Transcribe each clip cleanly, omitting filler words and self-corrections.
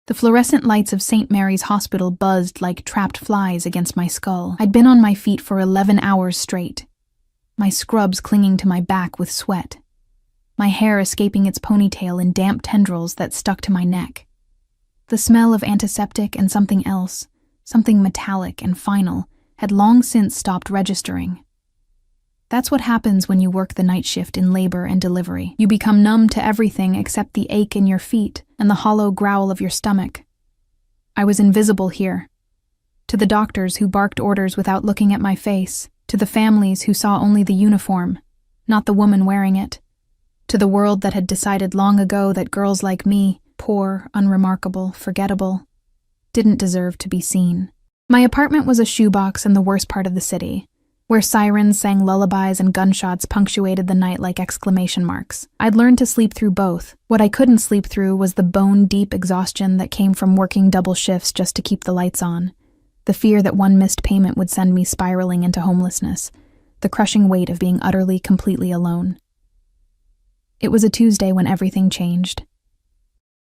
The fluorescent lights of St. Mary's Hospital buzzed like trapped flies against my skull. I'd been on my feet for 11 hours straight, my scrubs clinging to my back with sweat, my hair escaping its ponytail in damp tendrils that stuck to my neck. The smell of antiseptic and something else, something metallic and final, had long since stopped registering. That's what happens when you work the night shift in labor and delivery. You become numb to everything except the ache in your feet and the hollow growl of your stomach. I was invisible here. To the doctors who barked orders without looking at my face, to the families who saw only the uniform, not the woman wearing it, to the world that had decided long ago that girls like me, poor, unremarkable, forgettable, didn't deserve to be seen. My apartment was a shoebox in the worst part of the city, where sirens sang lullabies and gunshots punctuated the night like exclamation marks. I'd learned to sleep through both. What I couldn't sleep through was the bone-deep exhaustion that came from working double shifts just to keep the lights on, the fear that one missed payment would send me spiraling into homelessness, the crushing weight of being utterly, completely alone. It was a Tuesday when everything changed.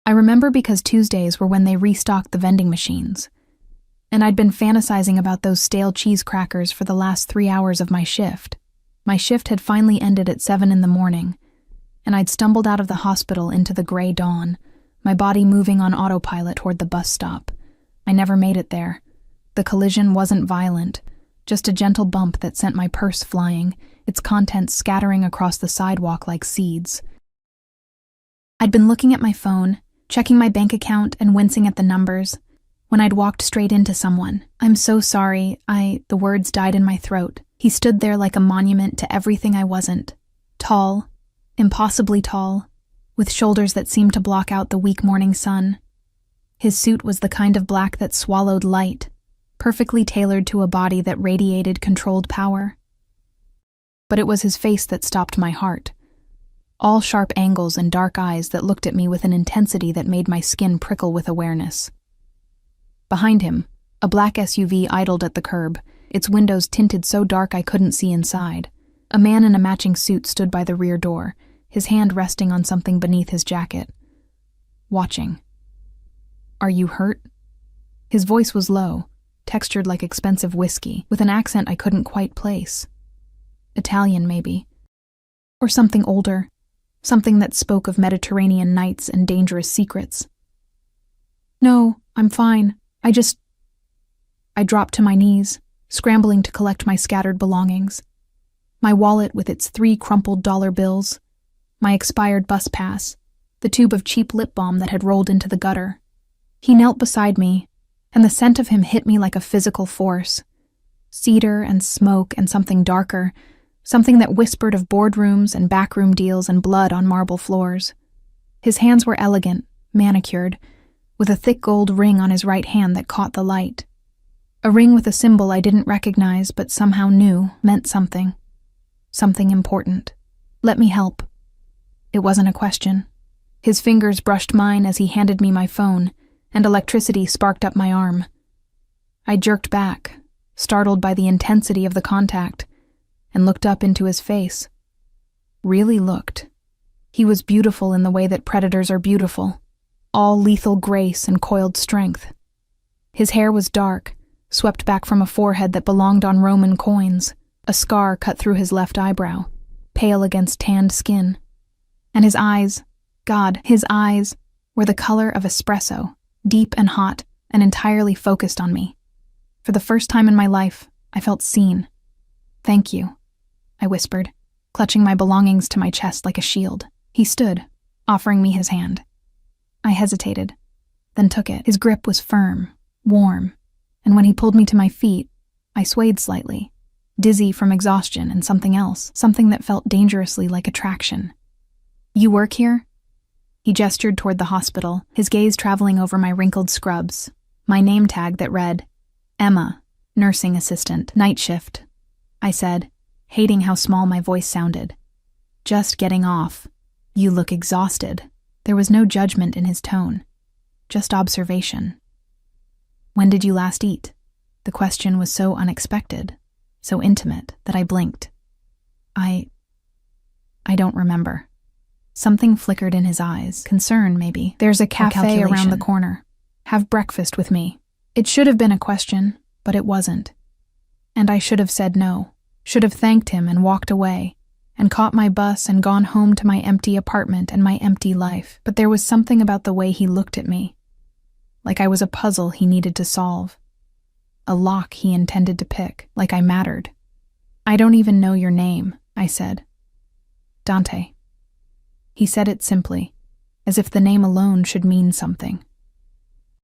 I remember because Tuesdays were when they restocked the vending machines, and I'd been fantasizing about those stale cheese crackers for the last 3 hours of my shift. My shift had finally ended at 7 in the morning, and I'd stumbled out of the hospital into the gray dawn, my body moving on autopilot toward the bus stop. I never made it there. The collision wasn't violent, just a gentle bump that sent my purse flying, its contents scattering across the sidewalk like seeds. I'd been looking at my phone, checking my bank account and wincing at the numbers, when I'd walked straight into someone. "I'm so sorry, the words died in my throat. He stood there like a monument to everything I wasn't. Tall, impossibly tall, with shoulders that seemed to block out the weak morning sun. His suit was the kind of black that swallowed light, perfectly tailored to a body that radiated controlled power. But it was his face that stopped my heart. All sharp angles and dark eyes that looked at me with an intensity that made my skin prickle with awareness. Behind him, a black SUV idled at the curb, its windows tinted so dark I couldn't see inside. A man in a matching suit stood by the rear door, his hand resting on something beneath his jacket. Watching. "Are you hurt?" His voice was low, textured like expensive whiskey, with an accent I couldn't quite place. Italian, maybe. Or something older, something that spoke of Mediterranean nights and dangerous secrets. "No, I'm fine. I dropped to my knees, scrambling to collect my scattered belongings. My wallet with its 3 crumpled dollar bills, my expired bus pass, the tube of cheap lip balm that had rolled into the gutter. He knelt beside me, and the scent of him hit me like a physical force. Cedar and smoke and something darker, something that whispered of boardrooms and backroom deals and blood on marble floors. His hands were elegant, manicured, with a thick gold ring on his right hand that caught the light. A ring with a symbol I didn't recognize but somehow knew meant something. Something important. "Let me help." It wasn't a question. His fingers brushed mine as he handed me my phone, and electricity sparked up my arm. I jerked back, startled by the intensity of the contact, and looked up into his face. Really looked. He was beautiful in the way that predators are beautiful. All lethal grace and coiled strength. His hair was dark, swept back from a forehead that belonged on Roman coins, a scar cut through his left eyebrow, pale against tanned skin. And his eyes, God, his eyes, were the color of espresso, deep and hot, and entirely focused on me. For the first time in my life, I felt seen. "Thank you," I whispered, clutching my belongings to my chest like a shield. He stood, offering me his hand. I hesitated, then took it. His grip was firm, warm, and when he pulled me to my feet, I swayed slightly, dizzy from exhaustion and something else, something that felt dangerously like attraction. "You work here?" He gestured toward the hospital, his gaze traveling over my wrinkled scrubs, my name tag that read, "Emma, nursing assistant, night shift," I said, hating how small my voice sounded. "Just getting off. You look exhausted." There was no judgment in his tone, just observation. "When did you last eat?" The question was so unexpected, so intimate, that I blinked. I don't remember." Something flickered in his eyes. Concern, maybe. "There's a cafe around the corner," Have breakfast with me. It should have been a question, but it wasn't. And I should have said no, should have thanked him and walked away, and caught my bus and gone home to my empty apartment and my empty life. But there was something about the way he looked at me, like I was a puzzle he needed to solve, a lock he intended to pick, like I mattered. I don't even know your name, I said. Dante. He said it simply, as if the name alone should mean something.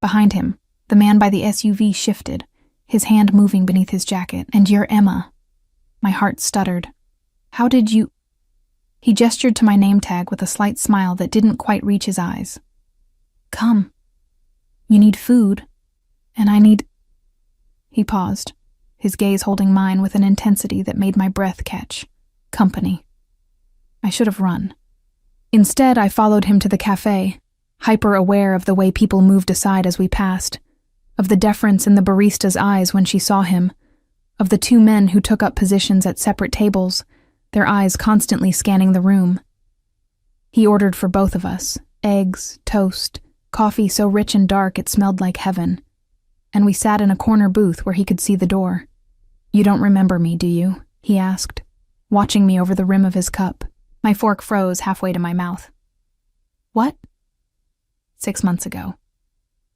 Behind him, the man by the SUV shifted, his hand moving beneath his jacket. And you're Emma. My heart stuttered. How did you... He gestured to my name tag with a slight smile that didn't quite reach his eyes. Come. You need food, and I need... He paused, his gaze holding mine with an intensity that made my breath catch. Company. I should have run. Instead, I followed him to the cafe, hyper-aware of the way people moved aside as we passed, of the deference in the barista's eyes when she saw him, of the two men who took up positions at separate tables, their eyes constantly scanning the room. He ordered for both of us, eggs, toast, coffee so rich and dark it smelled like heaven, and we sat in a corner booth where he could see the door. You don't remember me, do you? He asked, watching me over the rim of his cup. My fork froze halfway to my mouth. What? 6 months ago.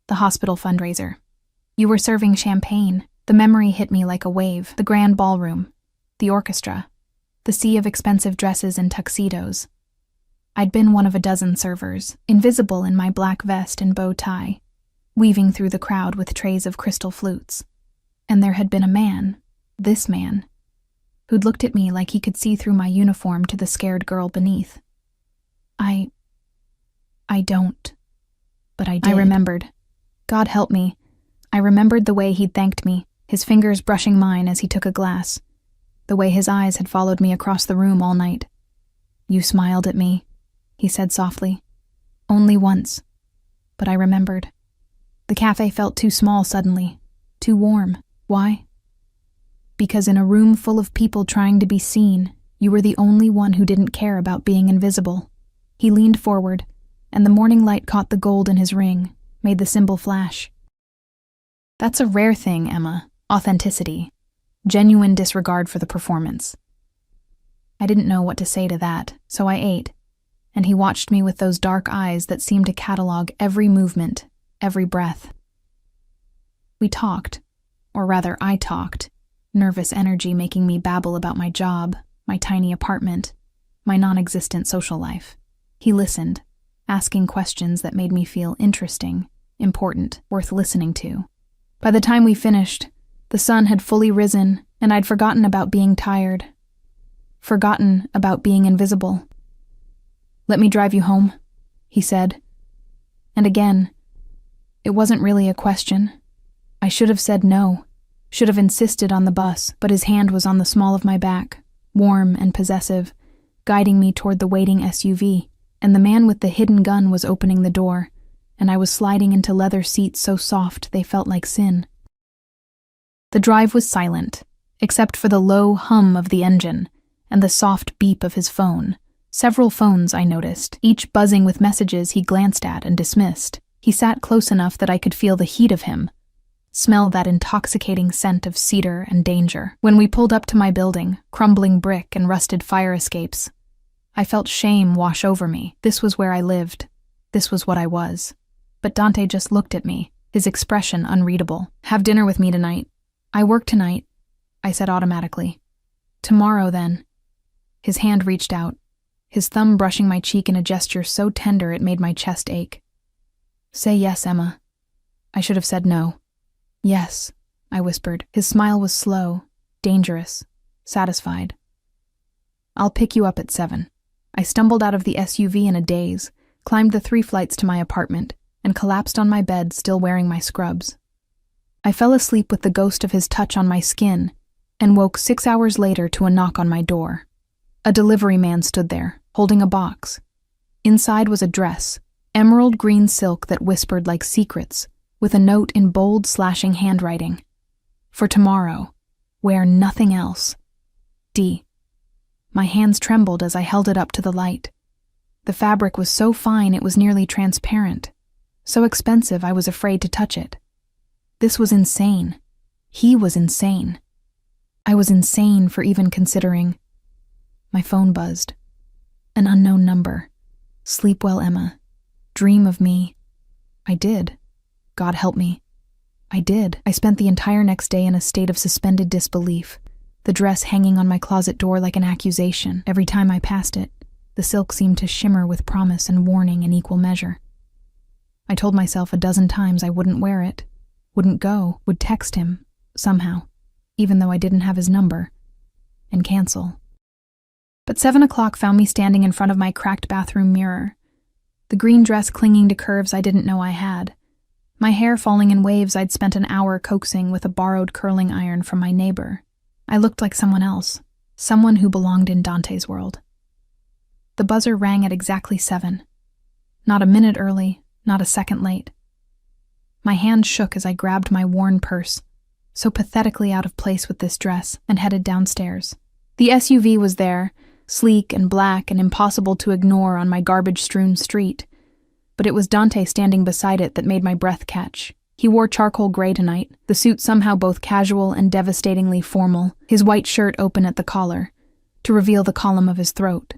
The hospital fundraiser. You were serving champagne. The memory hit me like a wave. The grand ballroom, the orchestra, the sea of expensive dresses and tuxedos. I'd been one of a dozen servers, invisible in my black vest and bow tie, weaving through the crowd with trays of crystal flutes. And there had been a man, this man, who'd looked at me like he could see through my uniform to the scared girl beneath. I don't. But I did. I remembered. God help me. I remembered the way he'd thanked me, his fingers brushing mine as he took a glass, the way his eyes had followed me across the room all night. You smiled at me, he said softly. Only once. But I remembered. The cafe felt too small suddenly, too warm. Why? Because in a room full of people trying to be seen, you were the only one who didn't care about being invisible. He leaned forward, and the morning light caught the gold in his ring, made the symbol flash. That's a rare thing, Emma. Authenticity. Genuine disregard for the performance. I didn't know what to say to that, so I ate, and he watched me with those dark eyes that seemed to catalog every movement, every breath. We talked, or rather I talked, nervous energy making me babble about my job, my tiny apartment, my non-existent social life. He listened, asking questions that made me feel interesting, important, worth listening to. By the time we finished, the sun had fully risen, and I'd forgotten about being tired. Forgotten about being invisible. Let me drive you home, he said. And again, it wasn't really a question. I should have said no. Should have insisted on the bus, but his hand was on the small of my back, warm and possessive, guiding me toward the waiting SUV, and the man with the hidden gun was opening the door, and I was sliding into leather seats so soft they felt like sin. The drive was silent, except for the low hum of the engine and the soft beep of his phone. Several phones, I noticed, each buzzing with messages he glanced at and dismissed. He sat close enough that I could feel the heat of him, smell that intoxicating scent of cedar and danger. When we pulled up to my building, crumbling brick and rusted fire escapes, I felt shame wash over me. This was where I lived. This was what I was. But Dante just looked at me, his expression unreadable. Have dinner with me tonight. I work tonight, I said automatically. Tomorrow, then. His hand reached out, his thumb brushing my cheek in a gesture so tender it made my chest ache. Say yes, Emma. I should have said no. Yes, I whispered. His smile was slow, dangerous, satisfied. I'll pick you up at 7. I stumbled out of the SUV in a daze, climbed the 3 flights to my apartment, and collapsed on my bed still wearing my scrubs. I fell asleep with the ghost of his touch on my skin, and woke 6 hours later to a knock on my door. A delivery man stood there, holding a box. Inside was a dress, emerald green silk that whispered like secrets, with a note in bold, slashing handwriting. For tomorrow, wear nothing else. D. My hands trembled as I held it up to the light. The fabric was so fine it was nearly transparent, So expensive I was afraid to touch it. This was insane. He was insane. I was insane for even considering. My phone buzzed. An unknown number. Sleep well, Emma. Dream of me. I did. God help me. I did. I spent the entire next day in a state of suspended disbelief, the dress hanging on my closet door like an accusation. Every time I passed it, the silk seemed to shimmer with promise and warning in equal measure. I told myself a dozen times I wouldn't wear it, wouldn't go, would text him, somehow, even though I didn't have his number, and cancel. But 7 o'clock found me standing in front of my cracked bathroom mirror, the green dress clinging to curves I didn't know I had, my hair falling in waves I'd spent an hour coaxing with a borrowed curling iron from my neighbor. I looked like someone else, someone who belonged in Dante's world. The buzzer rang at exactly 7. Not a minute early, not a second late. My hand shook as I grabbed my worn purse, so pathetically out of place with this dress, and headed downstairs. The SUV was there, sleek and black and impossible to ignore on my garbage-strewn street, but it was Dante standing beside it that made my breath catch. He wore charcoal gray tonight, the suit somehow both casual and devastatingly formal, his white shirt open at the collar, to reveal the column of his throat.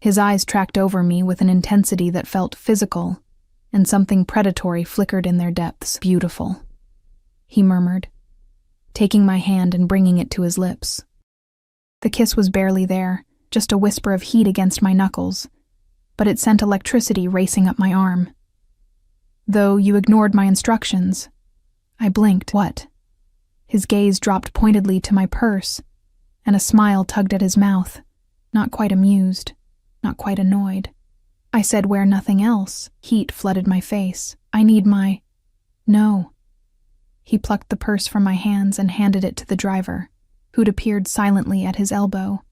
His eyes tracked over me with an intensity that felt physical, and something predatory flickered in their depths. Beautiful, he murmured, taking my hand and bringing it to his lips. The kiss was barely there, just a whisper of heat against my knuckles, but it sent electricity racing up my arm. Though you ignored my instructions. I blinked. What? His gaze dropped pointedly to my purse, and a smile tugged at his mouth, not quite amused, not quite annoyed. I said wear nothing else. Heat flooded my face. I need my... No. He plucked the purse from my hands and handed it to the driver, who'd appeared silently at his elbow.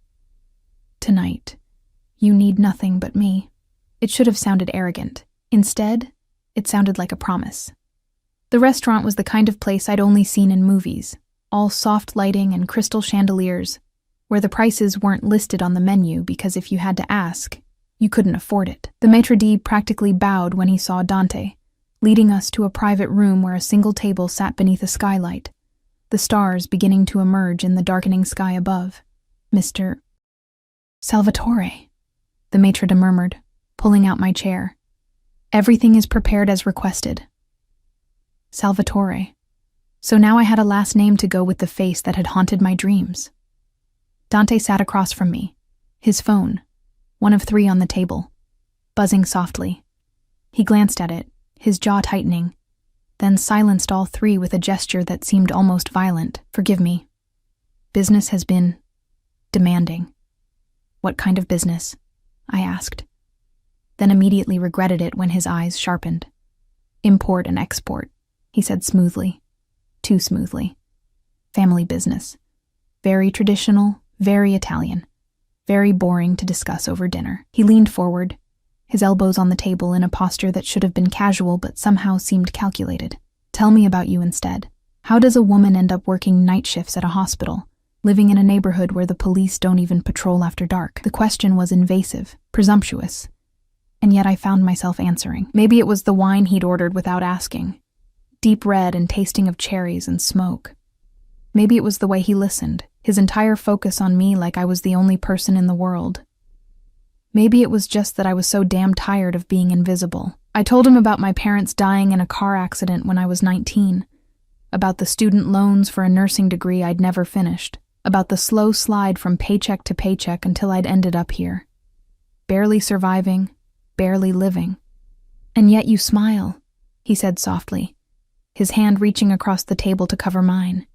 Tonight, you need nothing but me. It should have sounded arrogant. Instead, it sounded like a promise. The restaurant was the kind of place I'd only seen in movies, all soft lighting and crystal chandeliers, where the prices weren't listed on the menu because if you had to ask, you couldn't afford it. The maitre d' practically bowed when he saw Dante, leading us to a private room where a single table sat beneath a skylight, the stars beginning to emerge in the darkening sky above. Mr. Salvatore, the maitre d' murmured, pulling out my chair. Everything is prepared as requested. Salvatore. So now I had a last name to go with the face that had haunted my dreams. Dante sat across from me, his phone, one of 3 on the table, buzzing softly. He glanced at it, his jaw tightening, then silenced all 3 with a gesture that seemed almost violent. Forgive me. Business has been demanding. What kind of business? I asked, then immediately regretted it when his eyes sharpened. Import and export, he said smoothly, too smoothly. Family business. Very traditional, very Italian, very boring to discuss over dinner. He leaned forward, his elbows on the table in a posture that should have been casual but somehow seemed calculated. Tell me about you instead. How does a woman end up working night shifts at a hospital, living in a neighborhood where the police don't even patrol after dark? The question was invasive, presumptuous, and yet I found myself answering. Maybe it was the wine he'd ordered without asking, deep red and tasting of cherries and smoke. Maybe it was the way he listened, his entire focus on me like I was the only person in the world. Maybe it was just that I was so damn tired of being invisible. I told him about my parents dying in a car accident when I was 19, about the student loans for a nursing degree I'd never finished, about the slow slide from paycheck to paycheck until I'd ended up here. Barely surviving, barely living. And yet you smile, he said softly, his hand reaching across the table to cover mine.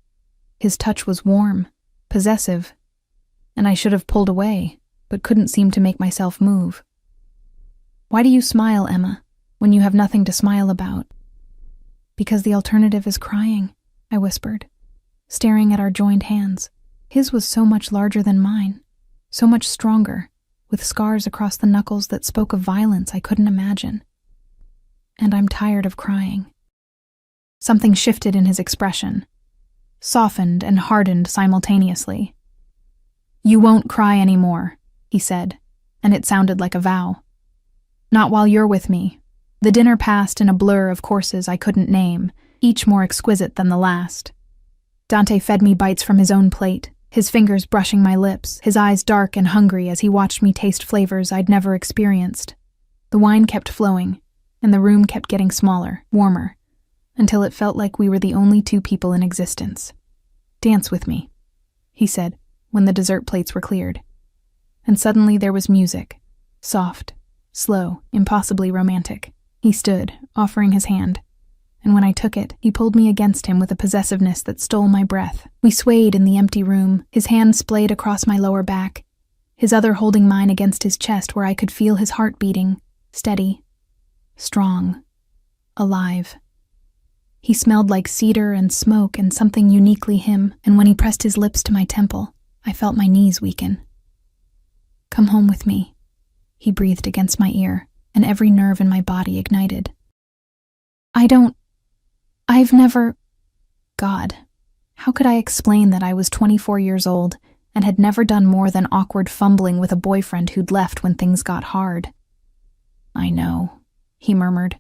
His touch was warm, possessive, and I should have pulled away, but couldn't seem to make myself move. Why do you smile, Emma, when you have nothing to smile about? Because the alternative is crying, I whispered, staring at our joined hands. His was so much larger than mine, so much stronger, with scars across the knuckles that spoke of violence I couldn't imagine. And I'm tired of crying. Something shifted in his expression, softened and hardened simultaneously. You won't cry anymore, he said, and it sounded like a vow. Not while you're with me, The dinner passed in a blur of courses I couldn't name, each more exquisite than the last. Dante fed me bites from his own plate, his fingers brushing my lips, his eyes dark and hungry as he watched me taste flavors I'd never experienced. The wine kept flowing, and the room kept getting smaller, warmer, until it felt like we were the only two people in existence. "Dance with me," he said, when the dessert plates were cleared. And suddenly there was music, soft, slow, impossibly romantic. He stood, offering his hand, and when I took it, he pulled me against him with a possessiveness that stole my breath. We swayed in the empty room, his hand splayed across my lower back, his other holding mine against his chest where I could feel his heart beating, steady, strong, alive. He smelled like cedar and smoke and something uniquely him, and when he pressed his lips to my temple, I felt my knees weaken. "Come home with me," he breathed against my ear, and every nerve in my body ignited. I've never... God, how could I explain that I was 24 years old and had never done more than awkward fumbling with a boyfriend who'd left when things got hard? "I know," he murmured,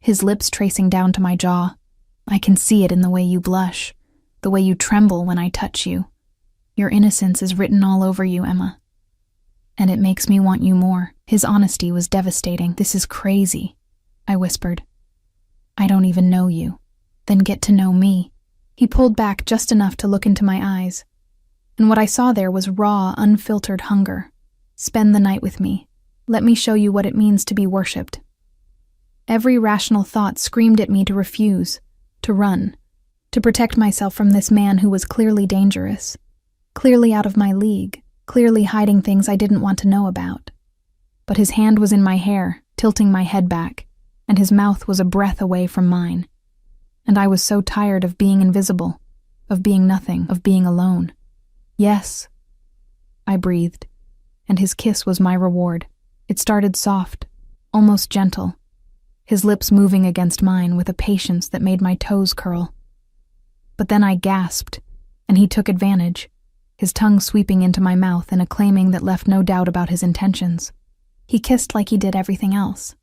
his lips tracing down to my jaw. "I can see it in the way you blush, the way you tremble when I touch you. Your innocence is written all over you, Emma. And it makes me want you more." His honesty was devastating. "This is crazy," I whispered. "I don't even know you. Then get to know me." He pulled back just enough to look into my eyes, and what I saw there was raw, unfiltered hunger. "Spend the night with me. Let me show you what it means to be worshipped." Every rational thought screamed at me to refuse, to run, to protect myself from this man who was clearly dangerous, clearly out of my league, clearly hiding things I didn't want to know about. But his hand was in my hair, tilting my head back, and his mouth was a breath away from mine. And I was so tired of being invisible, of being nothing, of being alone. "Yes," I breathed, and his kiss was my reward. It started soft, almost gentle, his lips moving against mine with a patience that made my toes curl. But then I gasped, and he took advantage, his tongue sweeping into my mouth in a claiming that left no doubt about his intentions. He kissed like he did everything else,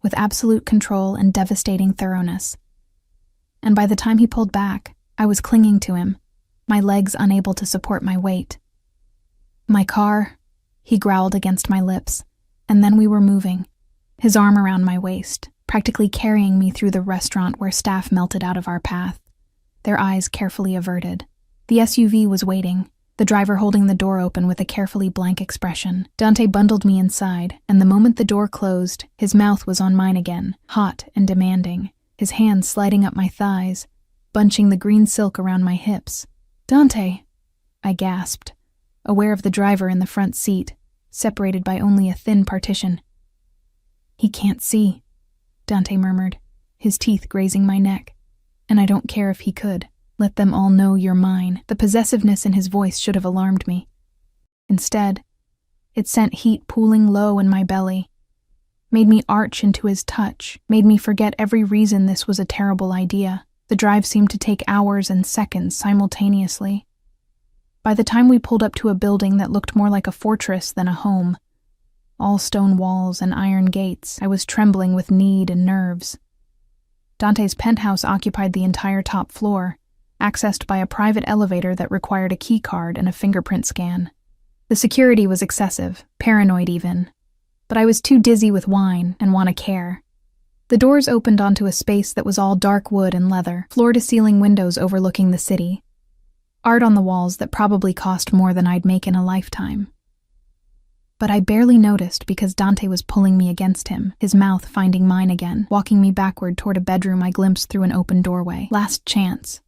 with absolute control and devastating thoroughness. And by the time he pulled back, I was clinging to him, my legs unable to support my weight. "My car," he growled against my lips, and then we were moving, his arm around my waist, practically carrying me through the restaurant where staff melted out of our path, their eyes carefully averted. The SUV was waiting, the driver holding the door open with a carefully blank expression. Dante bundled me inside, and the moment the door closed, his mouth was on mine again, hot and demanding, his hands sliding up my thighs, bunching the green silk around my hips. "Dante," I gasped, aware of the driver in the front seat, separated by only a thin partition. "He can't see," Dante murmured, his teeth grazing my neck. "And I don't care if he could. Let them all know you're mine." The possessiveness in his voice should have alarmed me. Instead, it sent heat pooling low in my belly, made me arch into his touch, made me forget every reason this was a terrible idea. The drive seemed to take hours and seconds simultaneously. By the time we pulled up to a building that looked more like a fortress than a home, all stone walls and iron gates, I was trembling with need and nerves. Dante's penthouse occupied the entire top floor, accessed by a private elevator that required a key card and a fingerprint scan. The security was excessive, paranoid even, but I was too dizzy with wine and want to care. The doors opened onto a space that was all dark wood and leather, floor-to-ceiling windows overlooking the city, art on the walls that probably cost more than I'd make in a lifetime. But I barely noticed because Dante was pulling me against him, his mouth finding mine again, walking me backward toward a bedroom I glimpsed through an open doorway. "Last chance."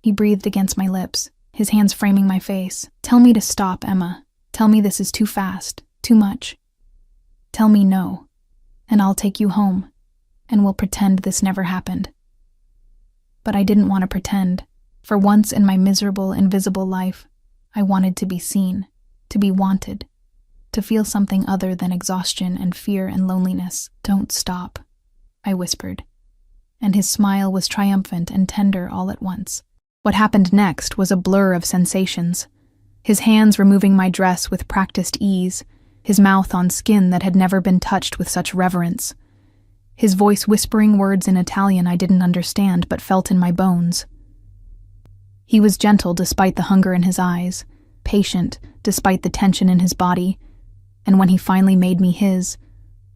He breathed against my lips, his hands framing my face. "Tell me to stop, Emma. Tell me this is too fast, too much. Tell me no, and I'll take you home, and we'll pretend this never happened." But I didn't want to pretend. For once in my miserable, invisible life, I wanted to be seen, to be wanted, to feel something other than exhaustion and fear and loneliness. "Don't stop," I whispered, and his smile was triumphant and tender all at once. What happened next was a blur of sensations. His hands removing my dress with practiced ease, his mouth on skin that had never been touched with such reverence. his voice whispering words in Italian I didn't understand but felt in my bones. He was gentle despite the hunger in his eyes, patient despite the tension in his body, and when he finally made me his,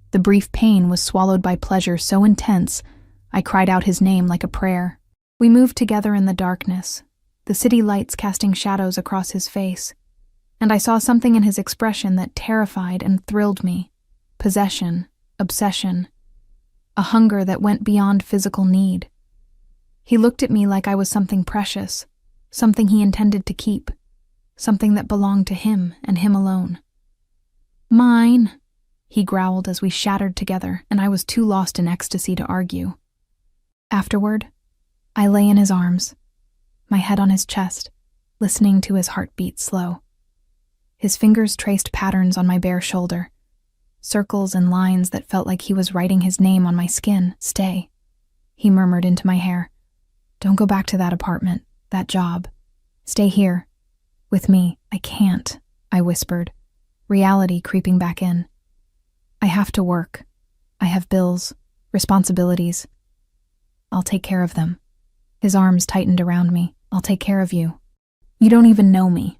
the brief pain was swallowed by pleasure so intense I cried out his name like a prayer. We moved together in the darkness, the city lights casting shadows across his face, and I saw something in his expression that terrified and thrilled me. Possession, obsession, a hunger that went beyond physical need. He looked at me like I was something precious, something he intended to keep, something that belonged to him and him alone. Mine, he growled as we shattered together, and I was too lost in ecstasy to argue. Afterward, I lay in his arms, my head on his chest, listening to his heartbeat slow. His fingers traced patterns on my bare shoulder, circles and lines that felt like he was writing his name on my skin. Stay, he murmured into my hair. Don't go back to that apartment, that job. Stay here, with me. I can't, I whispered, reality creeping back in. I have to work. I have bills, responsibilities. I'll take care of them. His arms tightened around me. I'll take care of you. You don't even know me.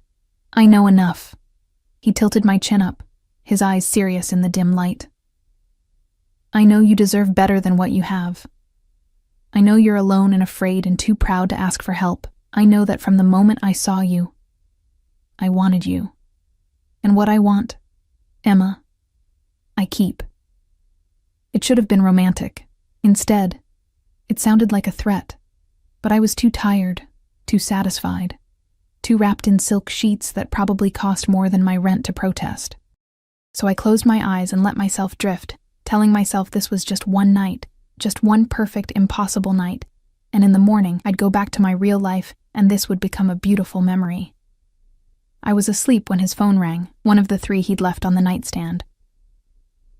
I know enough. He tilted my chin up, his eyes serious in the dim light. I know you deserve better than what you have. I know you're alone and afraid and too proud to ask for help. I know that from the moment I saw you, I wanted you. And what I want, Emma, I keep. It should have been romantic. Instead, it sounded like a threat. But I was too tired, too satisfied, too wrapped in silk sheets that probably cost more than my rent to protest. So I closed my eyes and let myself drift, telling myself this was just one night, just one perfect, impossible night, and in the morning I'd go back to my real life and this would become a beautiful memory. I was asleep when his phone rang, one of the 3 he'd left on the nightstand.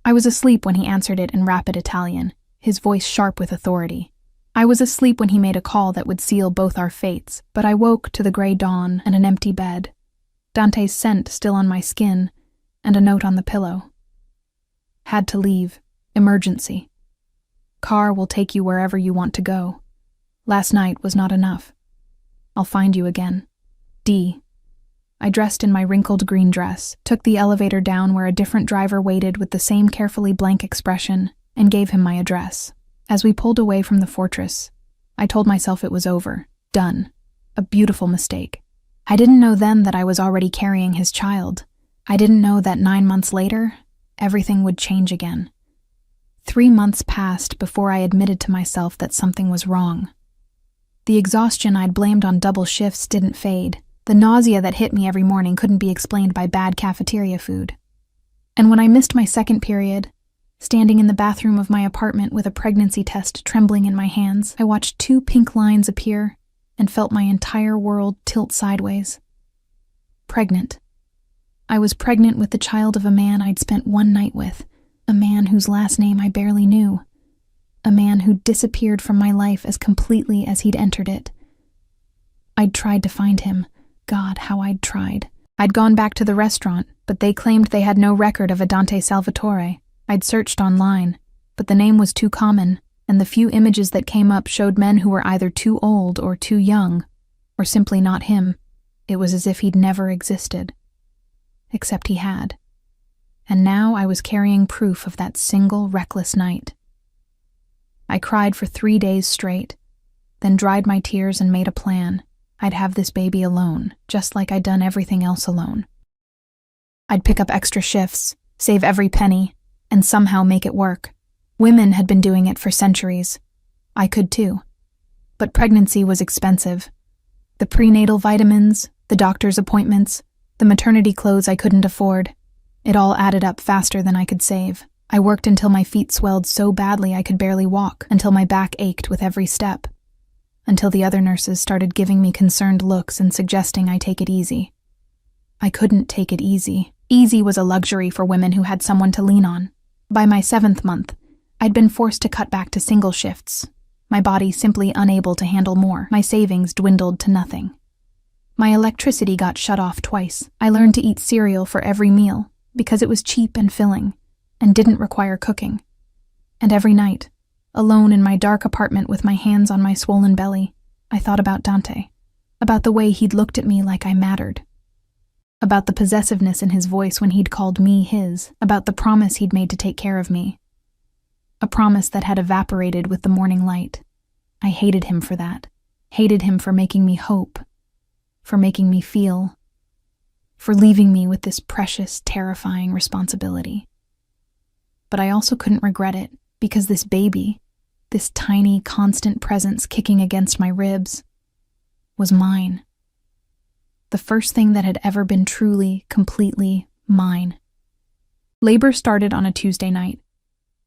I was asleep when he answered it in rapid Italian, his voice sharp with authority. I was asleep when he made a call that would seal both our fates, but I woke to the gray dawn and an empty bed, Dante's scent still on my skin, and a note on the pillow. Had to leave. Emergency. Car will take you wherever you want to go. Last night was not enough. I'll find you again. D. I dressed in my wrinkled green dress, took the elevator down where a different driver waited with the same carefully blank expression, and gave him my address. As we pulled away from the fortress, I told myself it was over, done, a beautiful mistake. I didn't know then that I was already carrying his child. I didn't know that 9 months later, everything would change again. 3 months passed before I admitted to myself that something was wrong. The exhaustion I'd blamed on double shifts didn't fade. The nausea that hit me every morning couldn't be explained by bad cafeteria food. And when I missed my second period, standing in the bathroom of my apartment with a pregnancy test trembling in my hands, I watched 2 pink lines appear and felt my entire world tilt sideways. Pregnant. I was pregnant with the child of a man I'd spent one night with, a man whose last name I barely knew, a man who disappeared from my life as completely as he'd entered it. I'd tried to find him. God, how I'd tried. I'd gone back to the restaurant, but they claimed they had no record of a Dante Salvatore. I'd searched online, but the name was too common, and the few images that came up showed men who were either too old or too young, or simply not him. It was as if he'd never existed. Except he had. And now I was carrying proof of that single reckless night. I cried for 3 days straight, then dried my tears and made a plan. I'd have this baby alone, just like I'd done everything else alone. I'd pick up extra shifts, save every penny, and somehow make it work. Women had been doing it for centuries. I could too. But pregnancy was expensive. The prenatal vitamins, the doctor's appointments, the maternity clothes I couldn't afford. It all added up faster than I could save. I worked until my feet swelled so badly I could barely walk, until my back ached with every step, until the other nurses started giving me concerned looks and suggesting I take it easy. I couldn't take it easy. Easy was a luxury for women who had someone to lean on. By my 7th month, I'd been forced to cut back to single shifts, my body simply unable to handle more. My savings dwindled to nothing. My electricity got shut off twice. I learned to eat cereal for every meal because it was cheap and filling and didn't require cooking. And every night, Alone in my dark apartment with my hands on my swollen belly, I thought about Dante, about the way he'd looked at me like I mattered, about the possessiveness in his voice when he'd called me his, about the promise he'd made to take care of me. A promise that had evaporated with the morning light. I hated him for that. Hated him for making me hope, for making me feel, for leaving me with this precious, terrifying responsibility. But I also couldn't regret it, because this baby, this tiny, constant presence kicking against my ribs, was mine. The first thing that had ever been truly, completely mine. Labor started on a Tuesday night,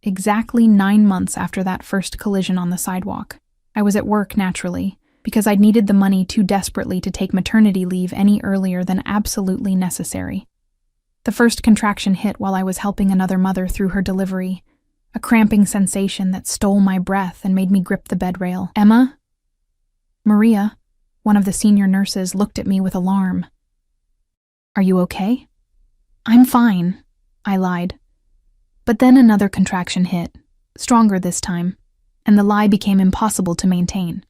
exactly 9 months after that first collision on the sidewalk. I was at work, naturally, because I'd needed the money too desperately to take maternity leave any earlier than absolutely necessary. The first contraction hit while I was helping another mother through her delivery, a cramping sensation that stole my breath and made me grip the bed rail. "Emma?" Maria, one of the senior nurses, looked at me with alarm. "Are you okay?" "I'm fine," I lied. But then another contraction hit, stronger this time, and the lie became impossible to maintain.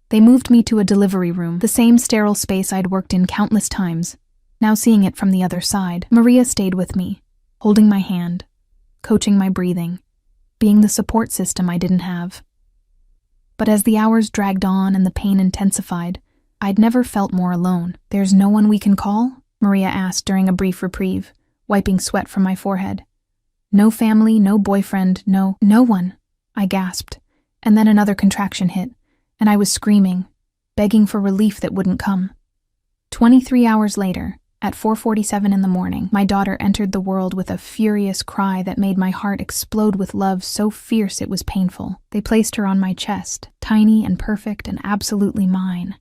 They moved me to a delivery room, the same sterile space I'd worked in countless times, now seeing it from the other side. Maria stayed with me, holding my hand, coaching my breathing, being the support system I didn't have. But as the hours dragged on and the pain intensified, I'd never felt more alone. "There's no one we can call?" Maria asked during a brief reprieve, wiping sweat from my forehead. "No family, no boyfriend, no one," I gasped, and then another contraction hit, and I was screaming, begging for relief that wouldn't come. 23 hours later, at 4:47 in the morning, my daughter entered the world with a furious cry that made my heart explode with love so fierce it was painful. They placed her on my chest, tiny and perfect and absolutely mine,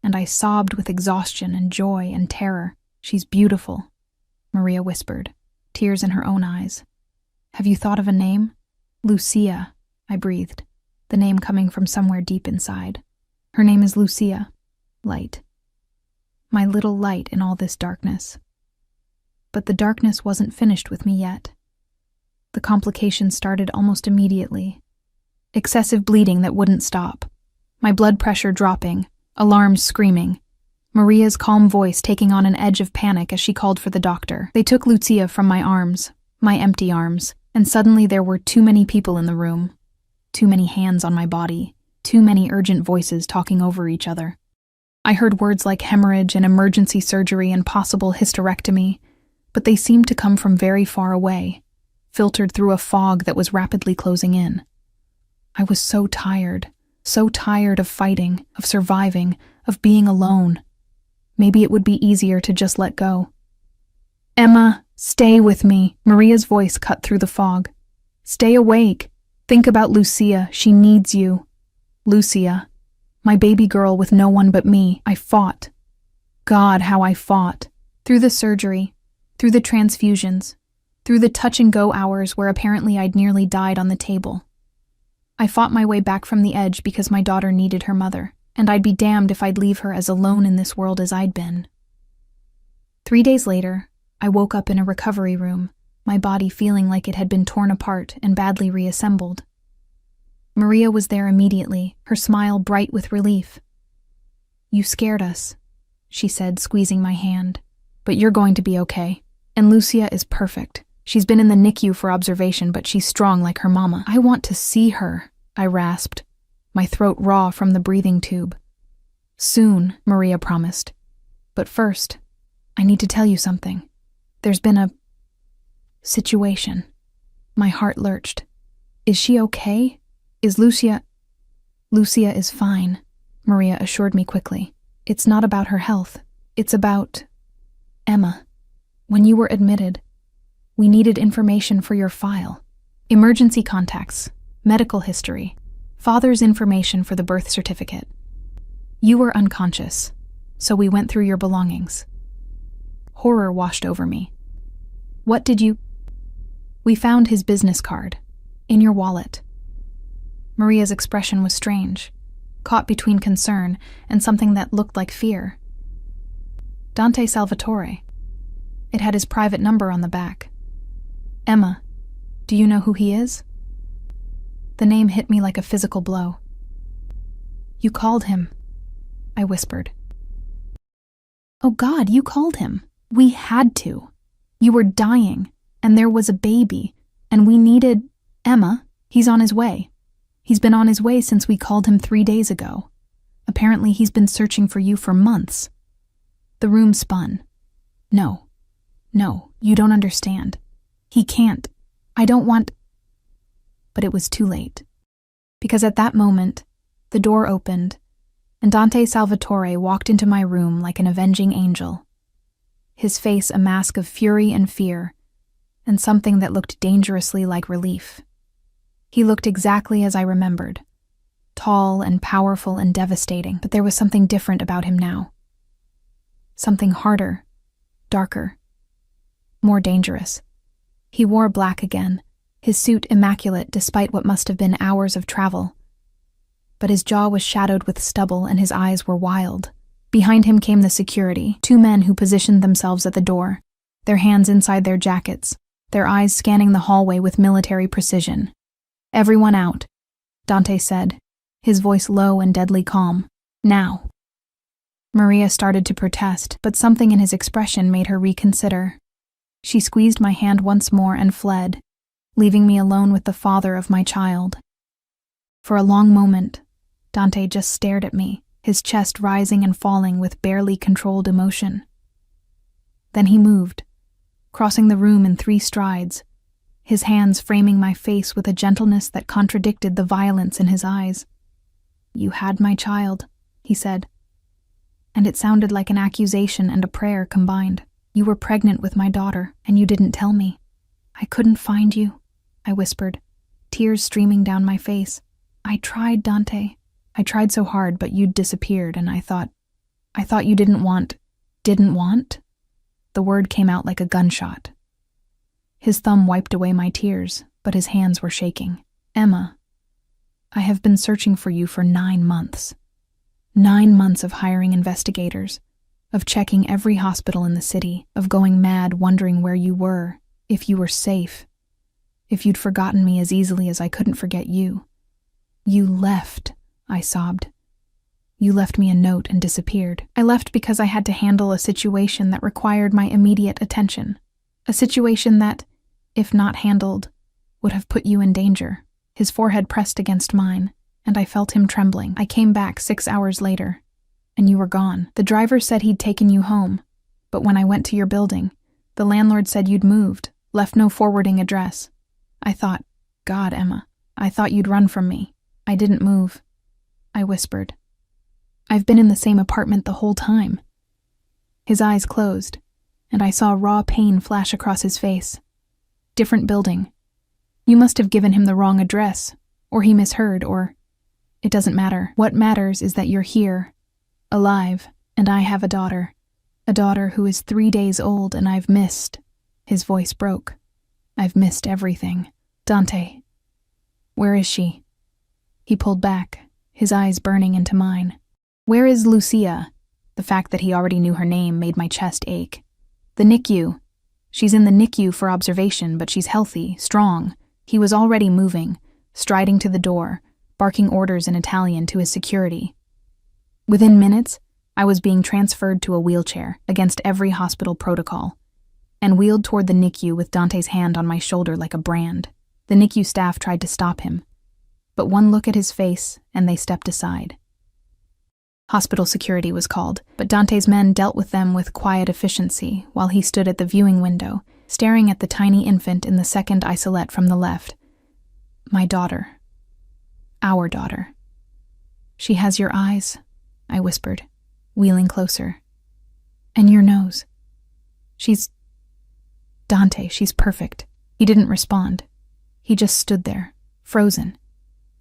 and I sobbed with exhaustion and joy and terror. "She's beautiful," Maria whispered, tears in her own eyes. "Have you thought of a name?" "Lucia," I breathed, the name coming from somewhere deep inside. "Her name is Lucia. Light. My little light in all this darkness." But the darkness wasn't finished with me yet. The complications started almost immediately. Excessive bleeding that wouldn't stop. My blood pressure dropping, alarms screaming. Maria's calm voice taking on an edge of panic as she called for the doctor. They took Lucia from my arms, my empty arms, and suddenly there were too many people in the room. Too many hands on my body, too many urgent voices talking over each other. I heard words like hemorrhage and emergency surgery and possible hysterectomy, but they seemed to come from very far away, filtered through a fog that was rapidly closing in. I was so tired of fighting, of surviving, of being alone. Maybe it would be easier to just let go. "Emma, stay with me," Maria's voice cut through the fog. "Stay awake. Think about Lucia. She needs you." Lucia, my baby girl with no one but me. I fought. God, how I fought. Through the surgery, through the transfusions, through the touch-and-go hours where apparently I'd nearly died on the table. I fought my way back from the edge because my daughter needed her mother, and I'd be damned if I'd leave her as alone in this world as I'd been. 3 days later, I woke up in a recovery room, my body feeling like it had been torn apart and badly reassembled. Maria was there immediately, her smile bright with relief. "You scared us," she said, squeezing my hand. "But you're going to be okay. And Lucia is perfect. She's been in the NICU for observation, but she's strong like her mama." "I want to see her," I rasped, my throat raw from the breathing tube. "Soon," Maria promised. "But first, I need to tell you something. There's been a situation." My heart lurched. "Is she okay? Is Lucia—" "Lucia is fine," Maria assured me quickly. "It's not about her health. It's about Emma. When you were admitted, we needed information for your file. Emergency contacts, medical history, father's information for the birth certificate. You were unconscious, so we went through your belongings." Horror washed over me. "What did you—" "We found his business card, in your wallet." Maria's expression was strange, caught between concern and something that looked like fear. "Dante Salvatore. It had his private number on the back. Emma, do you know who he is?" The name hit me like a physical blow. "You called him," I whispered. "Oh God, you called him. We had to. You were dying, and there was a baby, and we needed Emma. He's on his way. He's been on his way since we called him 3 days ago. Apparently he's been searching for you for months." The room spun. No, you don't understand. He can't. I don't want... But it was too late. Because at that moment, the door opened, and Dante Salvatore walked into my room like an avenging angel. His face a mask of fury and fear, and something that looked dangerously like relief. He looked exactly as I remembered, tall and powerful and devastating, but there was something different about him now. Something harder, darker, more dangerous. He wore black again, his suit immaculate despite what must have been hours of travel. But his jaw was shadowed with stubble and his eyes were wild. Behind him came the security, 2 men who positioned themselves at the door, their hands inside their jackets, their eyes scanning the hallway with military precision. "Everyone out," Dante said, his voice low and deadly calm. "Now." Maria started to protest, but something in his expression made her reconsider. She squeezed my hand once more and fled, leaving me alone with the father of my child. For a long moment, Dante just stared at me, his chest rising and falling with barely controlled emotion. Then he moved, crossing the room in 3 strides, his hands framing my face with a gentleness that contradicted the violence in his eyes. "You had my child," he said. And it sounded like an accusation and a prayer combined. "You were pregnant with my daughter, and you didn't tell me. I couldn't find you," I whispered, tears streaming down my face. "I tried, Dante. I tried so hard, but you'd disappeared, and I thought you didn't want..." "Didn't want?" The word came out like a gunshot. His thumb wiped away my tears, but his hands were shaking. "Emma, I have been searching for you for 9 months. 9 months of hiring investigators, of checking every hospital in the city, of going mad wondering where you were, if you were safe, if you'd forgotten me as easily as I couldn't forget you. You left," I sobbed. "You left me a note and disappeared. I left because I had to handle a situation that required my immediate attention. A situation that, if not handled, would have put you in danger." His forehead pressed against mine, and I felt him trembling. "I came back 6 hours later, and you were gone. The driver said he'd taken you home, but when I went to your building, the landlord said you'd moved, left no forwarding address. I thought, God, Emma, I thought you'd run from me. I didn't move," I whispered. "I've been in the same apartment the whole time." His eyes closed, and I saw raw pain flash across his face. "Different building. You must have given him the wrong address, or he misheard, or... It doesn't matter. What matters is that you're here, alive, and I have a daughter who is 3 days old, and I've missed..." His voice broke. "I've missed everything. Dante, where is she?" He pulled back, his eyes burning into mine. "Where is Lucia?" The fact that he already knew her name made my chest ache. "The NICU. She's in the NICU for observation, but she's healthy, strong." He was already moving, striding to the door, barking orders in Italian to his security. Within minutes, I was being transferred to a wheelchair against every hospital protocol, and wheeled toward the NICU with Dante's hand on my shoulder like a brand. The NICU staff tried to stop him, but one look at his face and they stepped aside. Hospital security was called, but Dante's men dealt with them with quiet efficiency while he stood at the viewing window, staring at the tiny infant in the second isolette from the left. "My daughter. Our daughter. She has your eyes," I whispered, wheeling closer. "And your nose. Dante, she's perfect." He didn't respond. He just stood there, frozen,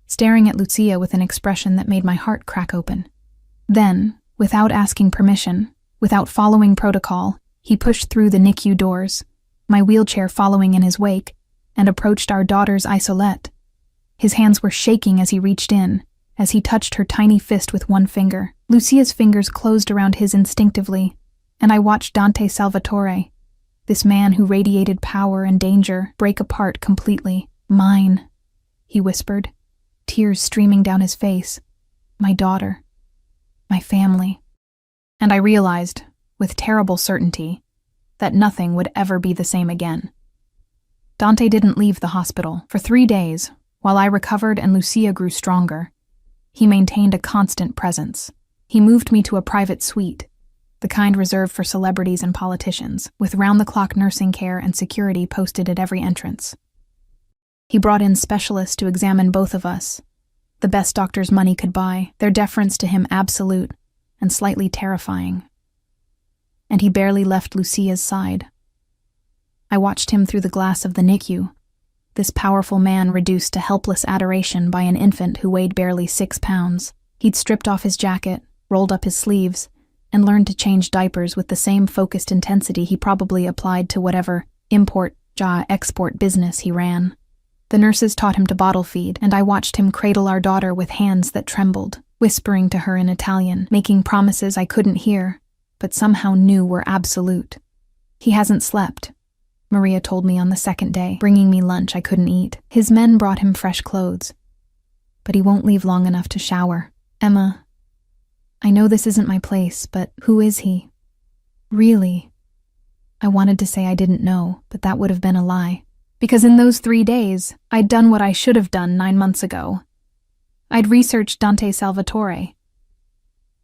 staring at Lucia with an expression that made my heart crack open. Then, without asking permission, without following protocol, he pushed through the NICU doors, my wheelchair following in his wake, and approached our daughter's isolette. His hands were shaking as he reached in, as he touched her tiny fist with one finger. Lucia's fingers closed around his instinctively, and I watched Dante Salvatore, this man who radiated power and danger, break apart completely. "Mine," he whispered, tears streaming down his face. My daughter. My family. And I realized, with terrible certainty, that nothing would ever be the same again. Dante didn't leave the hospital. For 3 days, while I recovered and Lucia grew stronger, he maintained a constant presence. He moved me to a private suite, the kind reserved for celebrities and politicians, with round-the-clock nursing care and security posted at every entrance. He brought in specialists to examine both of us, the best doctors money could buy, their deference to him absolute and slightly terrifying. And he barely left Lucia's side. I watched him through the glass of the NICU, this powerful man reduced to helpless adoration by an infant who weighed barely 6 pounds. He'd stripped off his jacket, rolled up his sleeves, and learned to change diapers with the same focused intensity he probably applied to whatever import-export business he ran. The nurses taught him to bottle feed, and I watched him cradle our daughter with hands that trembled, whispering to her in Italian, making promises I couldn't hear, but somehow knew were absolute. He hasn't slept, Maria told me on the second day, bringing me lunch I couldn't eat. His men brought him fresh clothes, but he won't leave long enough to shower. Emma, I know this isn't my place, but who is he? Really? I wanted to say I didn't know, but that would have been a lie. Because in those 3 days, I'd done what I should have done 9 months ago. I'd researched Dante Salvatore.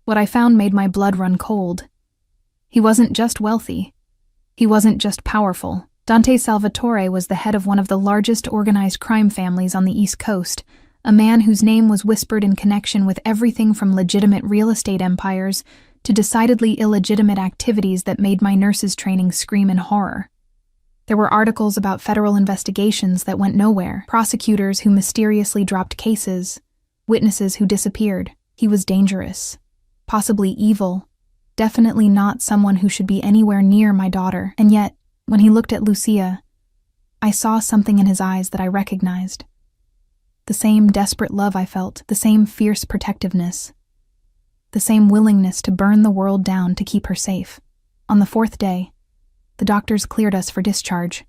What I found made my blood run cold. He wasn't just wealthy. He wasn't just powerful. Dante Salvatore was the head of one of the largest organized crime families on the East Coast, a man whose name was whispered in connection with everything from legitimate real estate empires to decidedly illegitimate activities that made my nurse's training scream in horror. There were articles about federal investigations that went nowhere, prosecutors who mysteriously dropped cases, witnesses who disappeared. He was dangerous, possibly evil, definitely not someone who should be anywhere near my daughter. And yet, when he looked at Lucia, I saw something in his eyes that I recognized. The same desperate love I felt, the same fierce protectiveness, the same willingness to burn the world down to keep her safe. On the 4th day, the doctors cleared us for discharge.